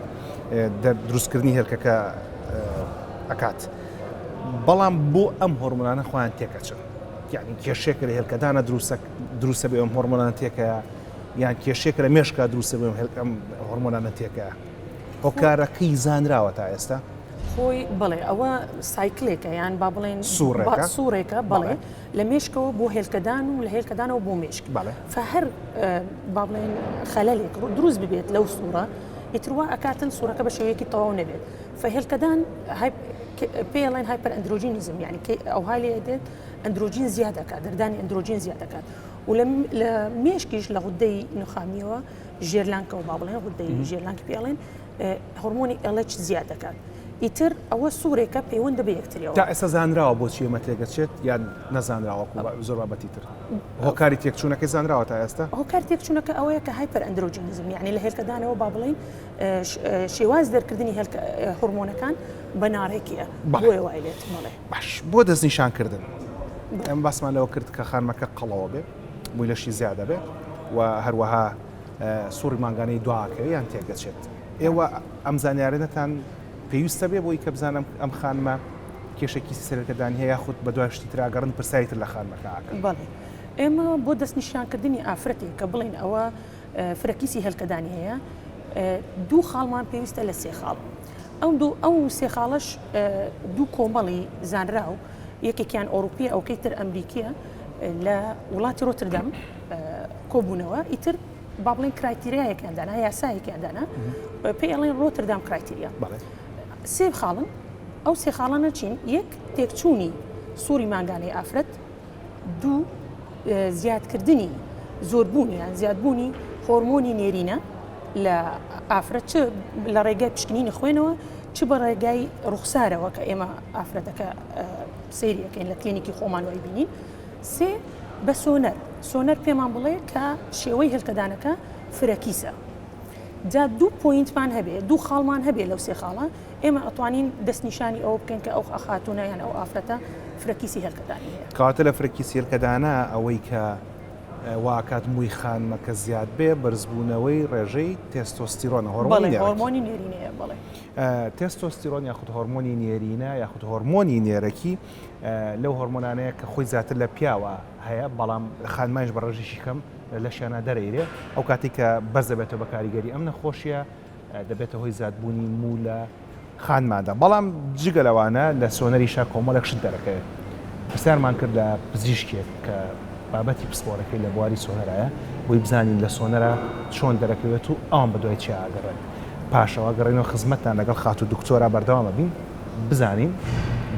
دروستکردنی هێلکەکە ئەکات بەڵام بۆ ئەم هۆرمۆنانە خۆیان تێکەچن یعنی کێشێکە لە هێلکەدانە دروستە بێ ئەم هۆرمۆنانە تێکەیە یان کێشێکە لە مێشکە دروستە بێ ئەم هۆرمۆنانە تێکەیە هۆکارەکەی زانراوە تا ئێستا خۆی بڵێ ئەوە سایکلێکە یان با بڵێن سوورێکە بڵێ لە مێشکەوە بۆ هێلکەدان و لە هێلکەدانەوە بۆ مێشک فهر با بڵێن خەلەلێک دروست ببێت لەو سوورە ئیتروا ئەکاتن سوورەکە بە شێوەیەکی تەواو نەبێت فهێلکەدان پێڵێن هایپەر ئەندروجینیزم یعنی ئەو هالی دێت ئەندروجین زیاد دەکات دەردانی ئەندروجین زیاد دەکات و لە مێشکیش لە غودەی نخامیەوە ژێرلانکە و با بڵێن غودەی ژێرلانکی پێڵێن هۆرمۆنی LH زیاد دەکات ئیتر ئەوە سوورێکە پەیوەندە بە یەکتریەوە تا ئێستا زانراوە بۆچی ئەمە تێگەچێت یان نەزانراوە زۆر بابەتی تر هۆکاری تێکچوونەکەی زانراوە تا ئێستا هۆکاری تێکچوونەکە ئەوەیە کە هایپەر ئەندروجینیزم یعنی لە هێلکەدانەوە با بڵێن شێواز دەرکردنی هۆرمۆنەکان بە ناڕێکیە بۆیە وای لێت مەڵێ باش بۆ دەستنیشانکردن ئەم باسمان لەوە کرد کە خانمەکە قەڵەوە بێ بووی لەشی زیادە بێ و هەروەها سووری مانگانەی دواکەوە یان تێگەچێت ئێوە ئەم زانیارەتان پێویستە بێ بۆی کە بزانم ئەم خانمە کێشێکی سەرەکەدانی هەیە یاخود بە دوای شتی تراگەڕن پرساییتر لە خانمەکەکە بەڵێ ئێمە بۆ دەستنیشانکردنی ئافرەتێک کە بڵێن ئەوە فرەکیسی هێلکەدانی هەیە دوو خاڵمان پێویستە لە سێ خاڵ ئەو سێ خاڵش دوو کۆمەڵی زانراو یەکێکیان ئۆروپیە ئەوکەی تر ئەمریکیە لە وڵاتی ڕۆتردام کۆبوونەوە ئیتر با بڵێن کرایتیریایەکیاندانا یاسایەکیاندانا پێڵێن ڕۆتردام کرایتیریا سێ خاڵن ئەو سێ خاڵانە چین یەک تێکچوونی سووری مانگانەی ئافرەت دوو زیادکردنی زۆربوونیان زیادبوونی هۆرمۆنی نێرینە لە ئافرەت چ لە ڕێگای پشکنینی خوێنەوە چ بە ڕێگای ڕوخسارەوە کە ئێمە ئافرەتەکە سەیریەکەین لە کلینیکی خۆمانەوەی بینین سێ بە سۆنەر پێمان بڵێ کە شێوەی هێلکەدانەکە فرەکیسە جا دوو پۆینتمان هەبێ دوو خاڵمان هەبێ لەو سێ خاڵە ئێمە ئەتوانین دەستنیشانی ئەوە بکەین کە ئەو خاتونە یان ئەو ئافرەتە فرەکیسی هێلکەدانی هەیە کەواتە لە فرەکیسی هێلکەدانە ئەوەی کە واکات مووی خانمەکە زیاد بێ بەرزبوونەوەی ڕێژەی تێستۆستیرۆنە هۆرمۆنی نێرینەیە بڵێ تێستۆستیرۆن یاخود هۆرمۆنی نێرینە یاخود هۆرمۆنی نێرەکی لەو هۆرمۆنانەیە کە خۆی زیاتر لە پیاوە هەیە بەڵام خانمانش بە ڕێژێکی کەم لە شانە دەرەیرێ ئەو کاتی کە بەرز دەبێتەوە بە کاریگەری ئەم نەخۆشیە دەبێتە هۆی زیادبوونی مو لە خانماندا بەڵام جگە لەوانە لە سۆنەریشا کۆمەڵێک شت دەرەکەوێت پرسیارمان کرد لە پزیشکێک کە بابەتی پسپۆرەکەی لە بواری سۆنەرایە بۆی بزانین لە سۆنەرە چۆن دەرەکەوێت و ئەوان بەدوای چی ئاگەڕێن پاشەوە گەڕێنەوە خزمەتتان لەگەڵ خات و دکتۆرە بەردەوامە بین بزانین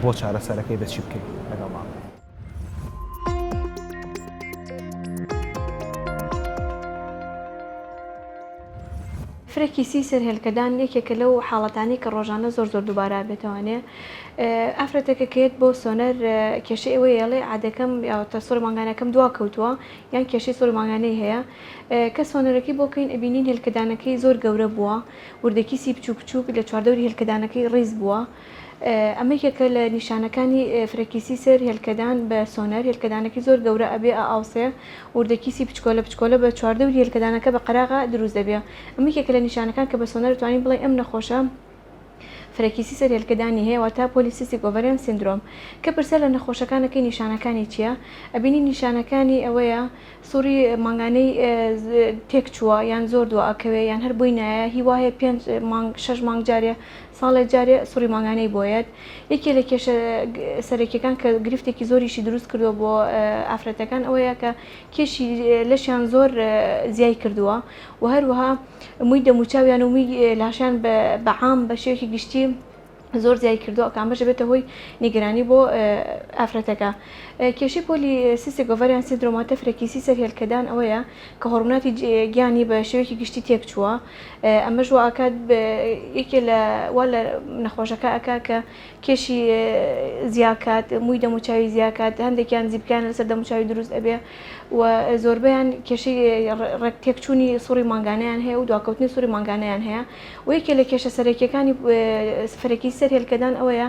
بۆ چارەسەرەکەی بەچی بکەین لەگەڵمان. فرەکیسی سەرهێڵکەدان یەکێکە لەو حاڵەتانی کە ڕۆژانە زۆر دووبارە بێتوانێ ئافرەتەکە کێت بۆ سۆنەر کێشەی ئەوەی ئێڵێ عادەکەم یاوەتە سۆری مانگانەکەم دوا کەوتووە یان کێشەی سۆری مانگانەی هەیە کە سۆنەرەکەی بۆکەین ئەبینین هێلکەدانەکەی زۆر گەورە بووە وردەکیسی بچووک لە چواردەوری هێلکەدانەکەی ڕیز بووە ئەمە یەکێکە لە نیشانەکانی فرەکیسی سەر هێلکەدان بە سۆنەر هێلکەدانەکەی زۆر گەورە ئەبێ ئاوسێ وردەکیسی بچکۆلە بە چواردەوری هێلکەدانەکە بە قەراغا دروست دەبێ ئەمە یەکێکە لە نیشانەکان کە بە سۆنەر توانین بڵێ ئەم نەخۆشە فرەکیسی سەر هێلکەدانی هەیە واتە پۆلیسیستیک ئۆڤەریان سیندرۆم کە پرسیار لە نەخۆشەکانەکەی نیشانەکانی چییە ئەبینی نیشانەکانی ئەوەیە سووری مانگانەی تێکچووە یان زۆر دووەکەوێ یان هەر بووی نایە هیواهەیە 6 مانگ جارێ ساڵێک جارێ سووری مانگانەی بۆیەت یەکێ لە کێشە سەرەکیەکان کە گرفتێکی زۆریشی دروست کردووە بۆ ئافرەتەکان ئەوەیە کە کێشی لەشیان زۆر زیای کردووە و هەروەها مووی دەموچاویان و مووی لاشیان بەعام بە شێوەیەکی گشتی زۆر زیای کردو ئەکان بەشە بێتە هۆی نیگەرانی بۆ ئافرەتەکە. کێشەی پۆلی سیستیک ئۆڤەریان سیندرۆماتە فرێکیسی سەر هێلکەدان ئەوەیە کە هۆرمۆناتی گیانی بە شێوەیەکی گشتی تێک چووە. ئەمەش وا ئاکات یەکێ وا لە نەخۆشەکە ئەکا کە کێشی زیاکات، مووی دەموچاوی زیاکات، هەندێکیان زیبکیان لەسەر دەموچاوی دروست ئەبێ و زۆربیان کێشەی ڕێک تێکچوونی سووری مانگانەیان هەیە و دواکەوتنی سووری مانگانەیان هەیە. و یەکێ لە کێشە سەرەکیەکانی فرێکی سەر هێلکەدان ئەوەیە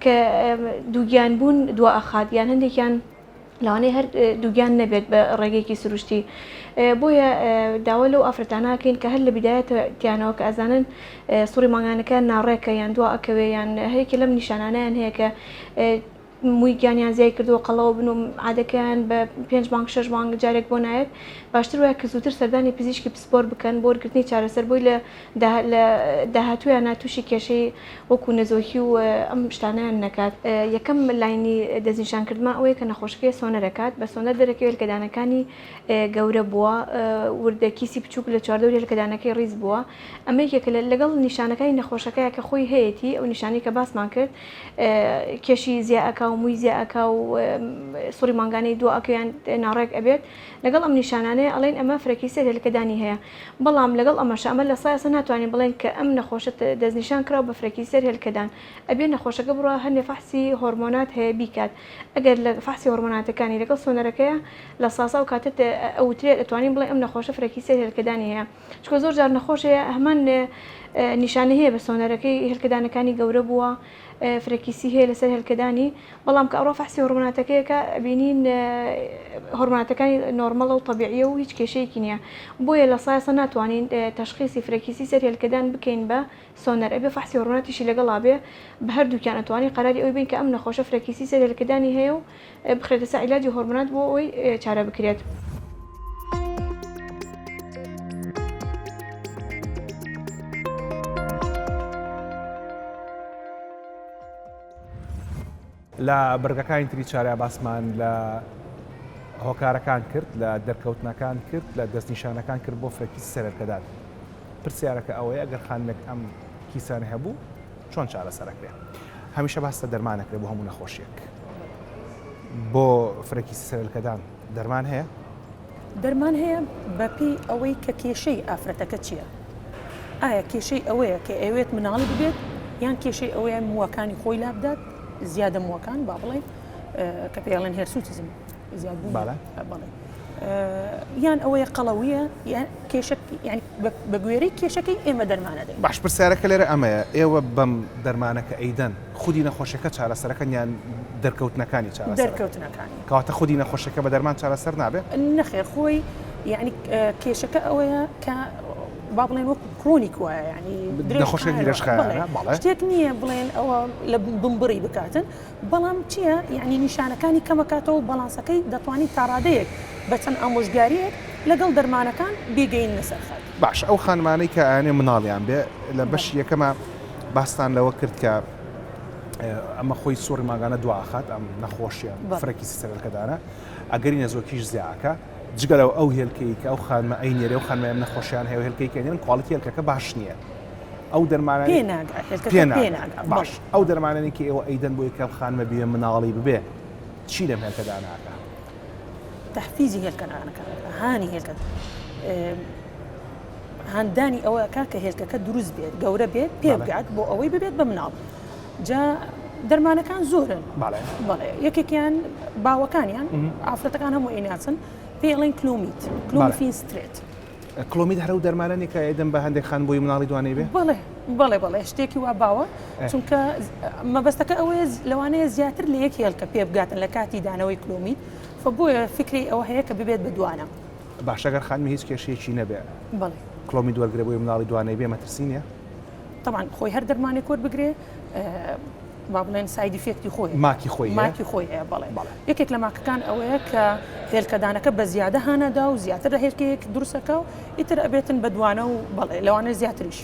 کە دووگیان بوون دوا ئەخات، یان هەندێکیان لەوانەیە هەر دووگیان نەبێت بە ڕێگەیەکی سروشتی. بۆیە داوا لەو ئافرەتاناکەین کە هەر لە بیدایەتیانەوە کە ئەزانن سووری مانگانەکە ناڕێکە یان دوا ئەکەوێ یان هەیەکە لەم نیشانانیان هەیە کە مووی گیانیان زیای کردووە قەڵەوە بن و عادەکەیان بە 5 مانگ 6 مانگ جارێک بۆ نایێت، باشتر وایە کە زووتر سەردانی پزیشکی پسپۆر بکەن بۆ وەرگرتنی چارەسەر بۆی لە داهاتوویان ناتوشی کێشەی وەکو نەزۆکی و ئەم شتانیان نەکات. یەکەم لاینی دەستنیشانکردمان ئەوەیە کە نەخۆشەکەی سۆنەرەکات، بە سۆنەر دەرەکەوێت هێلکەدانەکانی گەورە بووە، وردە کیسی بچووک لە چواردەوری هێلکەدانەکەی ڕیز بووە. ئەمە یەکێکە لەگەڵ نیشانەکانی نەخۆشەکەیە کە خۆی هەیەی ئەو نیشانی کە باسمان کرد، کێشی زیائەکە و مووی زیائەکە و سووری مانگانەی دوا ئەکەیان ناڕێک ئەبێت، لەگەڵ ئەم نیشانانەیە ئەڵێن ئەمە فرێکی سەر هێلکەدانی هەیە. بەڵام لەگەڵ ئەمەش ئەمە لە سایەنس ناتوانین بڵێن کە ئەم نەخۆشە دەستنیشان کراوە بە فرێکی سەر هێلکەدان، ئەبێ نەخۆشەکە بڕە هەندێک فەحسی هۆرمۆنات هەیە بیکات. ئەگەر لە فەحسی هۆرمۆناتەکانی لەگەڵ سۆنەرەکەیە لە ساسا و کاتت ئەوترێت ئەتوانین بڵێن ئەم نەخۆشە فرێکی سەر هێلکەدانی هەیە، چکە زۆر جار نەخۆشەیە هەمان نیشانە هەیە بە سۆنەرەکەی هێلکەدانەکانی گەورە بووە، فرێکیسی هەیە لەسەر هێلکەدانی، بەڵام کە ئەوڕۆ فەحسی هۆرمۆناتەکەیەکە بینین هۆرمۆناتەکانی نۆرمەڵە و طبیعیە و هیچ کێشەیەکی نییە. بۆیە لە سایەنسە ناتوانین تەشخیصی فرێکیسی سەر هێلکەدان بکەین بە سۆنەر، ئەبێ فەحسی هۆرمۆناتیشی لەگەڵا بێ، بە هەردووکیان ئەتوانین قەراری ئەوی بین کە ئەم نەخۆشە فرێکیسی سەر هێلکەدانی هەیە و بخرێتە سەر عیلاجی هۆرمۆنات بۆ ئەوی چارە بکرێت. لە بەرگەکانی تری چارە باسمان لە هۆکارەکان کرد، لە دەرکەوتنەکان کرد، لە دەستنیشانەکان کرد بۆ فرێکی سەرەکەدان. پرسیارەکە ئەوەیە ئەگەر خانمێک ئەم کیسانە هەبوو چۆن چارەسەرەکرێ؟ هەمیشە باستە دەرمانەکرێ بۆ هەموو نەخۆشیەک. بۆ فرێکی سەرەکەدان دەرمان هەیە؟ دەرمان هەیە بەپی ئەوەی کە کێشەی ئافرەتەکە چییە؟ ئایا کێشەی ئەوەیە کە ئەوێت مناڵی ببێت یان کێشەی ئەوەیە مووەکانی خۆی لابدات زیادە مووەکان با بڵێ کە پێڵێن هێرسوتیزم زیاد بڵێ یان ئەوەیە قەڵەویە یان کێشە ینی بە گوێرەی کێشەکەی ئێمە دەرمانەدەین. باش پرسیارەکە لێرە ئەمەیە ئێوە بەم دەرمانەکە ئەیدەن خودی نەخۆشەکە چارەسەرەکەن یان دەرکەوتنەکانی چارەسەر؟ دەرکەوتنەکانی. کەواتە خودی نەخۆشەکە بە دەرمان چارەسەر نابێت؟ نەخێر خۆی یعنی کێشەکە ئەوەیە کە با بڵێن وەکو کرۆنیک وایە ینی نەخۆشێکی درێژخایانە شتێک نییە بڵێن ئەوە لە بمبڕی بکاتن، بەڵام چییە ینی نیشانەکانی کەمەکاتەوە بەڵانسەکەی دەتوانیت تا ڕادەیەک بە چەند ئامۆژگاریەک لەگەڵ دەرمانەکان بێگەین لەسەر خەت. باش ئەو خانمانەی کە ئەیانێ مناڵیان بێ لە بەش یەکەمە باستان لەوە کرد کە ئەمە خۆی سووری ماگانە دواخات ئەم نەخۆشیە فرێکی سەرەکەدانە ئەگەری نەزۆکیش زیاکە جگەلەوە ئەو هێلکەی کە ئەو خانمە ئەینێرە و خانمەیە نەخۆشیان هەیە و هێلکەیکەێنن کواڵیتی هێلکەکە باش نییە. ئەو دەرمانە باش ئەو دەرمانانی کە ئێوە ئەیدەن بۆ یەکەم خانمە بێ مناڵی ببێ چی لەم هێلکەداناکە؟ تحفیزی هێلکەدانەکە، هانی هێلکە هەندانی ئەوە کە هێلکەکە دروست بێت گەورە بێت پێ بگات بۆ ئەوەی ببێت بە مناڵ. جا دەرمانەکان زۆرن بەڵێ یەکێکیان باوەکانیان ئافرەتەکان هەموو ئیناچن پێڵێن کلۆمیت کلۆمیفین سترێت. کلۆمیت هەرە و دەرمانێکە ئێدەم بە هەندێک خان بۆی مناڵی دوانەی بێ؟ بەڵێ شتێکی وا باوە چونکە مەبەستەکە ئەوەیە لەوانەیە زیاتر لە یەک هێلکە پێ بگاتن لە کاتی دانەوەی کلۆمیت، فبۆیە فکری ئەوە هەیە کە ببێت بە دوانە. باش ئەگەر خانمی هیچ کێشەیەکی نەبێ کلۆمیت وەرگرێ بۆی مناڵی دوانەی بێ مەترسی نییە؟ طبعاً خۆی هەر دەرمانێک وەربگرێ با بڵێن ساید ئیفێکتی خۆی ماکی خۆی هەیە. بەڵێ یەکێک لە ماکەکان ئەوەیە کە هێلکەدانەکە بە زیادە هانەدا و زیاتر لە هێلکەیەک دروستەکە و ئیتر ئەبێتن بە دوانە و بەڵێ لەوانە زیاتریش.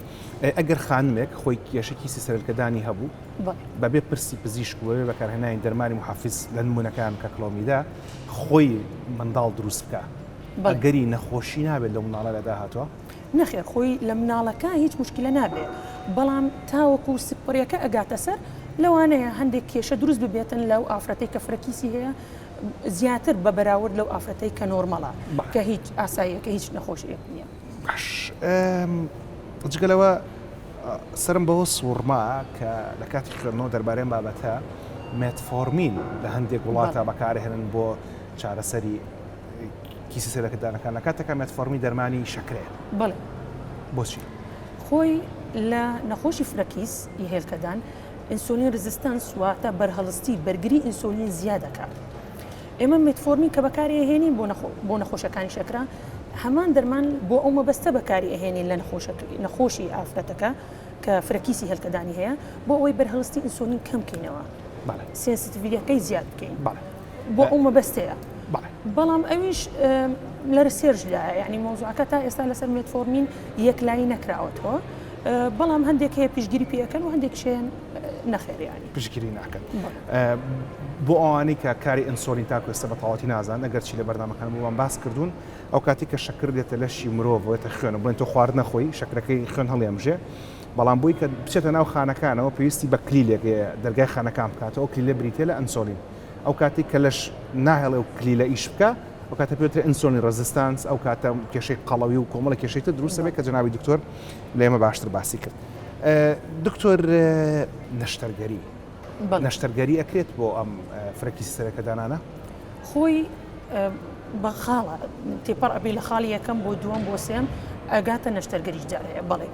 ئەگەر خانمێک خۆی کێشەکی سەرەکەدانی هەبوو بەبێ پرسی پزیشک و بەبێ بەکارهێنانی دەرمانی محافظ لە نمونەکان کە کلۆمیدا خۆی منداڵ دروست بکە ئەگەری نەخۆشی نابێت لە مناڵە لەدا هاتووە؟ نەخێر خۆی لە مناڵەکە هیچ مشکلە نابێ بەڵام تاوەکو سپڕیەکە ئەگاتە سەر لەوانەیە هەندێک کێشە دروست ببێتن لەو ئافرەتەی کە فرەکیسی هەیە زیاتر بە بەراورد لەو ئافرەتەی کە نۆرمەڵە کە هیچ ئاساییەکە هیچ نەخۆشیەک نییە. باش جگەلەوە سرم بەوە سوورما کە لە کاتی خوێندنەوە دەربارەی بابەتە مێتفۆرمین لە هەندێک وڵاتە بەکارهێنن بۆ چارەسەری کیسی سەرەکەدانەکان لە کاتێکە مێتفۆرمی دەرمانی شەکرەیە. بەڵێ بۆچی؟ خۆی لە نەخۆشی فرەکیس هێلکەدان ئینسولین رزستانس واتە بەرهەڵستی بەرگری ئینسولین زیاد دەکات. ئێمە مێتفۆرمین کە بەکاری ئەهێنین بۆ نەخۆشەکانی شەکرا هەمان دەرمان بۆ ئەو مەبەستە بەکاری ئەهێنین لە نەخۆشی ئافرەتەکە کە فرەکیسی هێلکەدانی هەیە بۆ ئەوەی بەرهەڵستی ئینسولین کەم بکەینەوە سێنسیتیڤیتەکەی زیاد بکەین بۆ ئەو مەبەستەیە. بەڵام ئەویش لەرە سێرژلایە یعنی مۆزوعەکە تا ئێستا لەسەر مێتفۆرمین یەکلایی نەکراوەتەوە بەڵام هەندێک هەیە پشتگیری پێەکەن و هەندێک شێن نەخێریانی پشتگیری ناکەن. بۆ ئەوانەی کە کاری ئینسۆلین تاکو ئێستا بە تەواوەتی نازان ئەگەر چی لە بەردامەکان بۆمان باس کردوون ئەو کاتی کە شەکر دێتە لەشی مرۆڤ بێتە خوێنە بڵێن تۆ خوارد نەخۆی شەکرەکەی خوێن هەڵێمژێ بەڵام بۆی کە بچێتە ناو خانەکانەوە پێویستی بە کلیلێک دەرگای خانەکان بکاتەوە ئەو کلیلە بریتێ لە ئەنسۆلین ئەو کاتی کە لەش ناهێڵێ و کلیلە ئیش بکە ئەو کاتە پێوترێت ئینسۆلین ڕزستانس ئەو کاتە کێشەی قەڵەوی و کۆمەڵە کێشەیتە دروستە بێت کە جەنابی دکتۆر لە ئێمە باشتر باسی کرد. دکتۆر نەشتەرگەری نەشتەرگەری ئەکرێت بۆ ئەم فرەکیسی سەرەکەدانانە؟ خۆی بە خاڵە تێپەڕ ئەبێ لە خاڵی یەکەم بۆ دووەم بۆ سێم ئەگاتە نەشتەرگەریش جارەیە بەڵێ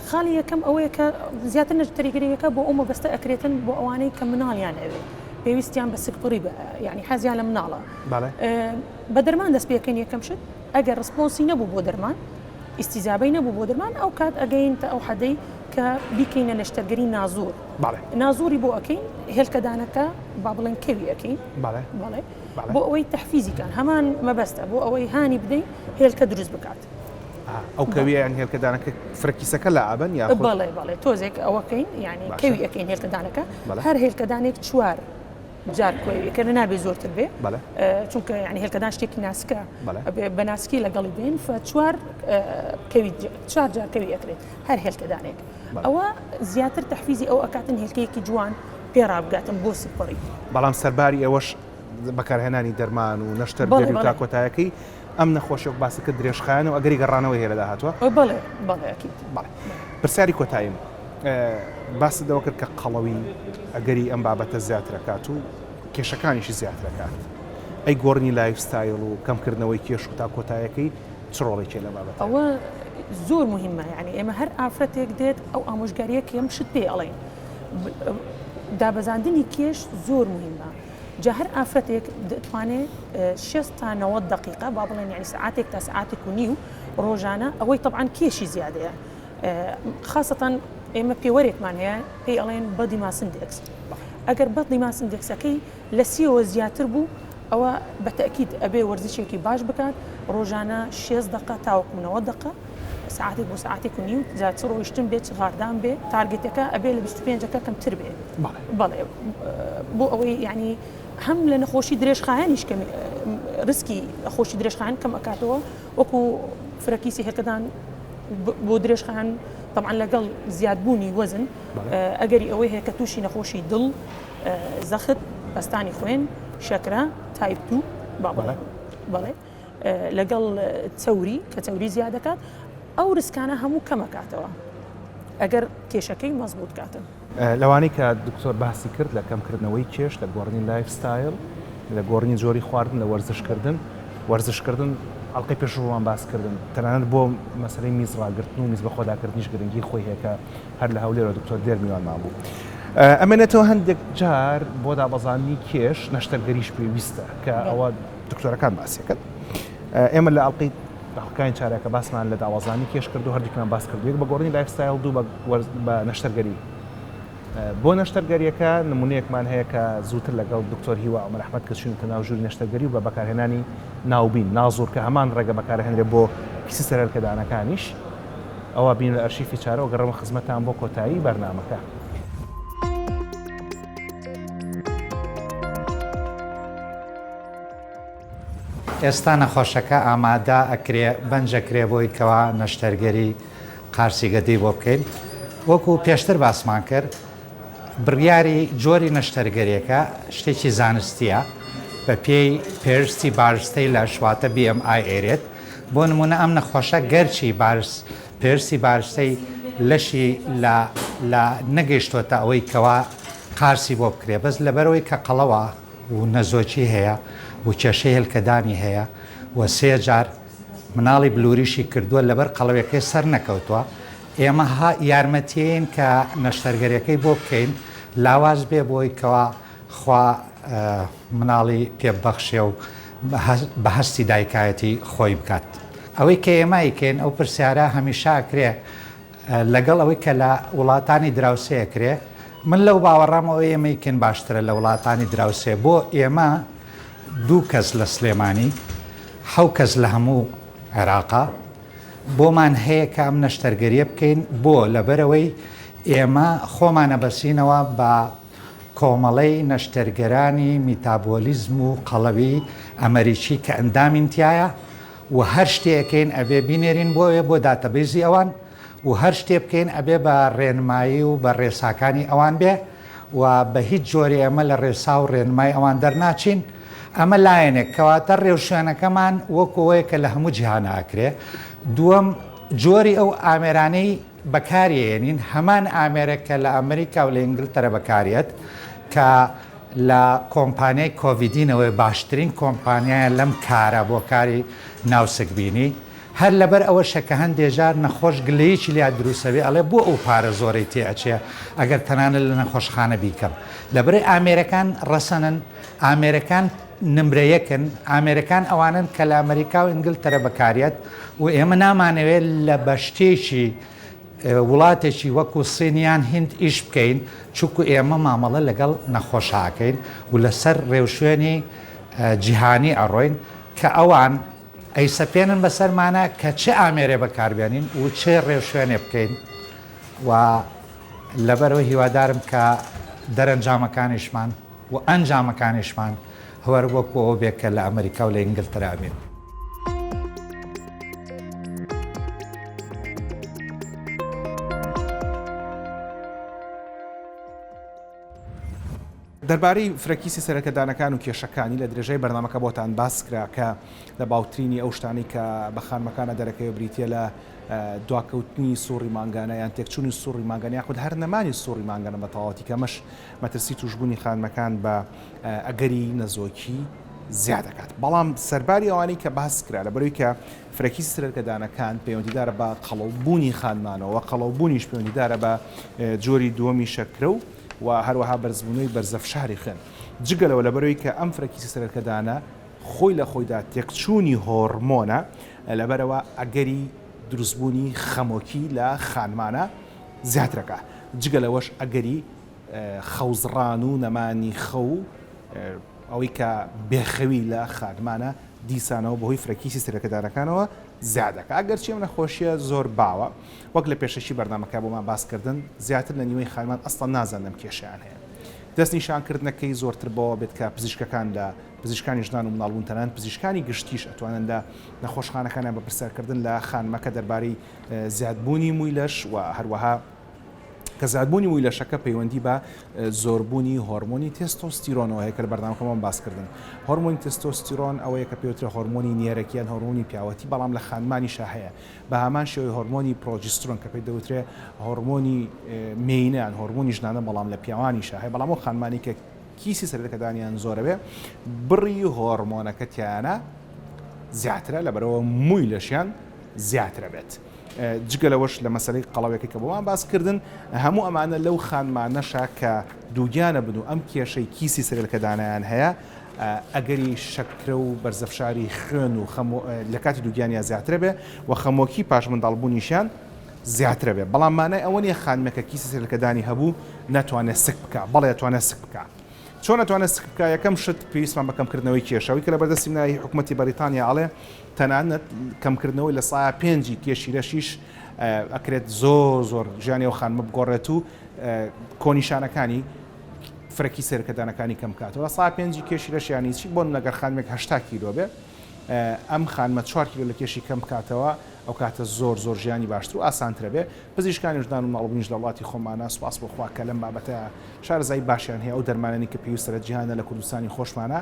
خاڵی یەکەم ئەوەیە کە زیاتر نەشتەرگەریەکە بۆ ئەو مەبەستە ئەکرێتن بۆ ئەوانەی کە مناڵیان ئەوێ پێویستیان بە سکپڕی بە یعنی حەزیان لە مناڵە بە دەرمان دەست پێکەن یەکەم شت ئەگەر ڕسپۆنسی نەبوو بۆ دەرمان ئیستیزابەی نەبوو بۆ دەرمان ئەو کات ئەگەینتە ئەو حەدەی کە بیکەینە نەشتەرگەری نازوور نازووری بۆ ئەەکەین هێلکەدانەکە با بڵێن کەوی ئەەکەین بۆ ئەوەی تەحفیزیکان هەمان مەبەستە بۆ ئەوەی هانی بدەین هێلکە دروست بکات. ئەو کەویان هێلکەدانەکە فرەکیسەکە لە ئابن یا بەڵێ تۆزێک ئەوەکەین یعنی کەوی ئەەکەین هێلکەدانەکە هەر هێلکەدانێک چوار جار کوێویەکە نابێ زۆرتر بێ چونکە یعنی هێلکەدان شتێکی ناسکە بە ناسکی لەگەڵی بێن چوار جار کەوی ئەکرێت هەر هێلکەدانێک ئەوە زیاتر تەحفیزی ئەو ئەکاتن هێلکەیەکی جوان پێڕابگاتن بۆ سپڕی. بەڵام سەرباری ئەوەش بەکارهێنانی دەرمان و نەشتەرگەری و تاکۆتایەکەی ئەم نەخۆشی باسەکە درێژخایەن و ئەگەری گەڕانەوەی هێلەدا هاتووە؟ بەڵێ پرسیاری کۆتاییم باس دەوە کرد کە قەڵەوی ئەگەری ئەم بابەتە زیاترەکات و کێشەکانیشی زیاترەکات ئەی گۆڕنی لایف ستایل و کەمکردنەوەی کێش و تا کۆتایەکەی چ ڕۆڵێکی لە بابەت؟ ئەوە زۆر مهمە یعنی ئێمە هەر ئافرەتێک دێت ئەو ئامۆژگاریەک ئەم شت پێ ئەڵێن دابەزاندنی کێش زۆر مهمە جا هەر ئافرەتێک دەتوانێت 6 تا 90 دقیقە با بڵێن یعنی سعاتێک تا سعاتێک و نیو ڕۆژانە ئەوەی طبعاً کێشی زیادەیە خاصەتەن ئێمە پێوەرێکمان هەیە پێی ئەڵێن بەدی ماسندێکس ئەگەر بەدی ماسندێکسەکەی لە 30ەوە زیاتر بوو ئەوە بەتەکید ئەبێ وەرزشێکی باش بکات ڕۆژانە 6 دقه تاوەکو 90 دقه ساعتێک بۆ ساعتێک و نیو زیاتر ڕۆیشتن بێت غاردان بێ تارگێتەکە ئەبێ لە 25ەکە کەمتر بێ بەڵێ بۆ ئەوەی یعنی هەم لە نەخۆشی درێژخایەنیش کەم ریسکی خۆشی درێژخایەن کەم ئەکاتەوە وەکو فرەکیسی هێلکەدان بۆ درێژخایەن طبعا لەگەڵ زیادبوونی وەزن ئەگەری ئەوەی هەیە کە تووشی نەخۆشی دڵ زەخت بەستانی خوێن شەکرە تایپ 2 بەڵێ لەگەڵ چەوری کە چەوری زیاد دەکات ئەو ریسکانە هەموو کەمەکاتەوە ئەگەر کێشەکەی مەزبوط کاتن. لەوانەی کە دکتۆر باسی کرد لە کەمکردنەوەی کێش لە گۆڕنی لایف ستایل لە گۆڕنی جۆری خواردن لە وەرزشکردن ئەڵلقەی پێشڕوان باسکردن تەنانەت بۆ مەسەلەی میزڕاگرتن و میز بە خۆداکردنیش گرنگی خۆی هەیە هەر لە هەولێرە دکتۆر دێرمیوانمان بوو. ئەمێنێتەوە هەندێک جار بۆ دابەزانی کێش نەشتەرگەریش پێویستە کە ئەوە دکتۆرەکان باسیەکەن. ئێمە لە ئەڵلقەی چارەکە باسمان لە داوازانی کێش کرد و هەردووکمان باس کرد یەک بە گۆڕنی لایف ستایل دوو بە نەشتەرگەری. بۆ نەشتەرگەریەکە نمونەیەکمان هەیە کە زووتر لەگەڵ دکتۆر هیوا عومەر ئەحمەد کە چوونەتە ناو ژووری نەشتەرگەری و بە بەکارهێنانی ناوبین نازوور کە هەمان ڕێگە بەکارهێنرێت بۆ کیسی سەرەرکەدانەکانیش ئەوە بین لە ئەرشیفی چارەوە گەڕەمە خزمەتان بۆ کۆتایی بەرنامەکە. ئێستا نەخۆشەکە ئامادە ئەکرێ بەنجەکرێ بۆی کەوا نەشتەرگەری قارسی گەدەی بۆ بکەین وەکو پێشتر باسمان کرد بڕیاری جۆری نەشتەرگەریەکە شتێکی زانستیە بە پێی پێرستی بارستەی لە شواتە BMI ئێرێت بۆ نمونە ئەم نەخۆشە گەرچی پێرسی بارستەی لەشی لە نەگەیشتۆتە ئەوەی کەوا قارسی بۆ بکرێ بەس لەبەرەوەی کە قەڵەوە و نەزۆکی هەیە و کێشەی هێلکەدانی هەیە و سێ جار مناڵی بلوریشی کردووە لەبەر قەڵەوەکەی سەر نەکەوتووە ئێمە یارمەتیین کە نەشتەرگەریەکەی بۆ بکەین لاواز بێ بۆی کەوا خوا مناڵی پێبەخشێ و بە هەستی دایکایەتی خۆی بکات ئەوەی کە ئێمایکەین ئەو پرسیارە هەمیشاکرێ لەگەڵ ئەوەی کە لە وڵاتانی دراوسەیەکرێ من لەو باوەڕامەوە ئێمەیکن باشترە لە وڵاتانی دراوسێ بۆ ئێمە دوو کەس لە سلێمانی حەو کەس لە هەموو عێراقا بۆمان هەیە کە ئەم نەشتەرگەریە بکەین بۆ لەبەرەوەی ئێمە خۆمانە بەسینەوە بە کۆمەڵەی نەشتەرگەرانی میتابۆلیزم و قەڵەوی ئەمریکی کە ئەندامینتیایە و هەر شتێکەکەین ئەبێ بینێرین بۆیە بۆ داتەبیزی ئەوان و هەر شتێ بکەین ئەبێ بە ڕێنمایی و بە ڕێساکانی ئەوان بێ و بە هیچ جۆری ئەمە لە ڕێسا و ڕێنمای ئەوان دەرناچین ئەمە لایەنێک کەواتە ڕێوشوێنەکەمان وەکەوەیە کە لە هەموو جیهاناکرێ دووەم جۆری ئەو ئامێرانەی بەکارێنین هەمان ئامێرەکە لە ئەمریکا و لە ئینگلتەرە بەکارێت کە لە کۆمپانیای کۆڤیدینەوەی باشترین کۆمپانیایە لەم کارە بۆ کاری ناوسکبینی هەر لەبەر ئەوە شەکە هەندێژار نەخۆش گلەیەکی لیا دروستەوێ ئەڵێ بۆ ئەو پارە زۆرەی تێئەچێ ئەگەر تەنانە لە نەخۆشخانە بیکەم لەبەرەی ئامێرەکان ڕەسەنن ئامێرەکان نمرەیەکن ئامێرەکان ئەوانن کە لە ئەمریکا و ئینگلتەرە بەکارێت و ئێمە نامانەوێت لە بەشتێکی وڵاتێکی وەکو سینیان هند ئیش بکەین چووکو ئێمە مامەڵە لەگەڵ نەخۆشاکەین و لەسەر ڕێوشوێنی جیهانی ئەڕۆین کە ئەوان ئەیسەپێنن بەسەرمانە کە چه ئامێرێ بەکاربێنین و چه ڕێوشوێنێ بکەین و لەبەرەوە هیوادارم کە دەرەنجامەکانیشمان و ئەنجامەکانیشمان هەوەر وەکو ئەو بێت کە لە ئەمریکا و لە ئینگلتەرا بین. دەربارەی فرەکیسی سەرەکەدانەکان و کێشەکانی لە درێژەی بەرنامەکە بۆتان باسکرا کە لە باوترینی ئەو شتانی کە بە خانمەکانە دەرەکەی بریتە لە دواکەوتنی سوڕی مانگانە یان تێکچوونی سوڕی مانگانە یاخود هەر نەمانی سوڕی مانگانە بە تەواوەتی کە مەش مەترسی توشبوونی خانمەکان بە ئەگەری نەزۆکی زیاد دەکات بەڵام سەرباری ئەوانەی کە باسکرا لەبەرەوەی کە فرەکیسی سەرەکەدانەکان پەیوەندیدارە بە قەڵەوبوونی خانمانەوە قەڵەوبوونیش پەیوەندیدارە بە جۆری دووەمی شەکرە و هەروەها بەرزبوونەوەی بەرزەفشاری خوێن جگەلەوە لەبەرەوەی کە ئەم فرەکیسی سەرەکەدانە خۆی لە خۆیدا تێکچوونی هۆرمۆنە لەبەرەوە ئەگەری دروستبوونی خەمۆکی لە خانمانە زیاترەکە جگەلەوەش ئەگەری خەوزڕان و نەمانی خەو ئەوەی کە بێخەوی لە خانمانە دیسانەوە بەهۆی فرەکیسی سەرەکەدانەکانەوە زیادەکە ئەگەر چی ئەم نەخۆشیە زۆر باوە وەک لە پێشەشی بەرنامەکە بۆمان باسکردن زیاتر لە نیوەی خانمان ئەسڵ نازانم کێشیان هەیە دەستنیشانکردنەکەی زۆرتر بەوە بێت کە پزیشکەکان لە پزیشکانی ژنان و مناڵبوون تەنان پزیشکانی گشتیش ئەتوانن لە نەخۆشخانەکانیان بە پرسیارکردن لە خانمەکە دەربارەی زیادبوونی موویلەش و هەروەها کە زیادبوونی موویلەشەکە پەیوەندی بە زۆربوونی هۆرمۆنی تێستۆستیرۆنەوە هەیە کە لە بەرنامەکەمان باسکردن هۆرمۆنی تێستۆستیرۆن ئەوەیە کە پێوترە هۆرمۆنی نێرەکیان هۆرمۆنی پیاوەتی بەڵام لە خانمانیشە هەیە بە هەمان شێوەی هۆرمۆنی پرۆجسترۆن کە پێی دەوترێ هۆرمۆنی مێینەیان هۆرمۆنی ژنانە بەڵام لە پیاوانیشە هەیە بەڵام ئەو خانمانی کە کیسی سەرەکەدانیان زۆرەبێ بڕی هۆرمۆنەکە تیانە زیاترە لەبەرەوە موویلەشیان زیاترە بێت جگەلەوەش لە مەسەلەی قەڵەوەکەی کە بۆمان باسکردن هەموو ئەمانە لەو خانمانەشە کە دووگیانە بن و ئەم کێشەی کیسی سەرەکەدانیان هەیە ئەگەری شەکرە و بەرزەفشاری خوێن و لە کاتی دووگیانیا زیاترە بێ و خەمۆکی پاش منداڵبوونیشیان زیاترە بێ بەڵام مانای ئەوە نیە خانمێکە کیسی سەرەکەدانی هەبوو نەتوانێت سک بکە بەڵێ دەتوانێت سک بکە چۆن نەتوانێت سک بکە یەکەم شت پێویستمان بە کەمکردنەوەی کێشەوەی کە لە بەردەستی مناوی حکوومەتی بەریتانیا ئاڵێ تەنانەت کەمکردنەوەی لە سایە 5 کێشیرەشیش ئەکرێت زۆر ژیانی و خانمە بگۆڕێت و کۆنیشانەکانی فرەکی سەرەکەدانەکانی کەم کاتەوە سا 5 کێشیرەشیانی چی بۆ نەگەر خانمێک 8 کیلۆ بێ ئەم خانمە 4 کیلۆ لە کێشی کەم بکاتەوە ئەو کاتە زۆر زۆر ژیانی باشتر و ئاسانترە بێ پزیشکانیشدان و ناڵبنیش لە وڵاتی خۆمانە سوپاس بۆخوا کە لەم بابەتە شارەزای باشیان هەیە ئەو دەرمانانی کە پێویستە لە جیهانە لە کوردستانی خۆشمانە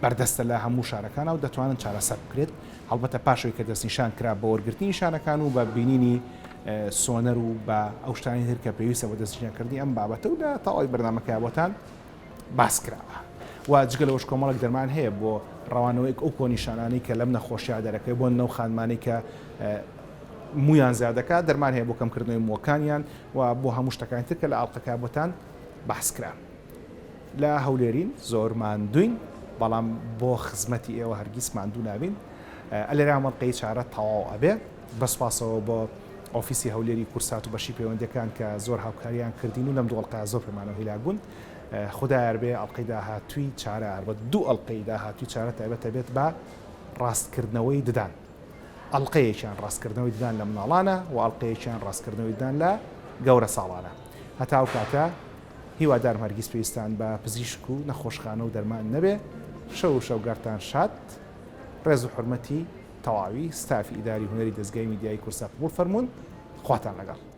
بەردەستە لە هەموو شارەکانە و دەتوانن چارەسەر بکرێت هەڵبەتە پاشەوەی کە دەستنیشان کرا بە وەرگرتنی نیشانەکان و بە بینینی سۆنەر و بە ئەو شتانی هەر کە پێویستە بۆ دەستنیشانکردنی ئەم بابەتە و لە تاوای بەرنامەکە بۆتان باس کراوە و جگەلەوەش کۆمەڵک دەرمان هەیە بۆ ڕەوانەوەی ئەو کۆنیشانانی کە لەم نەخۆشییا دەرەکەی بۆ نەو خانمانی کە مویان زیادەکە دەرمان هەیە بۆ کەمکردنەوەی مووەکانیان و بۆ هەموو شتەکانی تر کە لە ئاڵلقەکە بۆتان باس کرا لە هەولێرین زۆرمان دوین بەڵام بۆ خزمەتی ئێوە هەرگیز ماندوو نابین ئەلێرا مەڵقەی چارە تەواو ئەبێ بەسپاسەوە بۆ ئۆفیسی هەولێری کورسات و بەشی پەیوەندەکان کە زۆر هاوکاریان کردین و لەم دوو ئەڵقەیە زۆر پێمانەوە هیلاگون خدایار بێ ئەڵلقەی داهاتووی چارە بە دوو ئەڵلقەی داهاتووی چارە تایبەتە بێت بە ڕاستکردنەوەی ددان ئەڵلقەیەکیان ڕاستکردنەوەی ددان لە مناڵانە و ئەڵلقەیەکیان ڕاستکردنەوەی ددان لە گەورە ساڵانە هەتا ئەو کاتە هیوادارم هەرگیز پێویستان بە پزیشک و نەخۆشخانە و دەرمان نەبێ شەو شەوگارتان شاد ڕێز و حرمەتی تەواوی ستافی ئیداری هونەری دەستگای میدیای کورسات قبول فەرموون خواتان لەگەڵ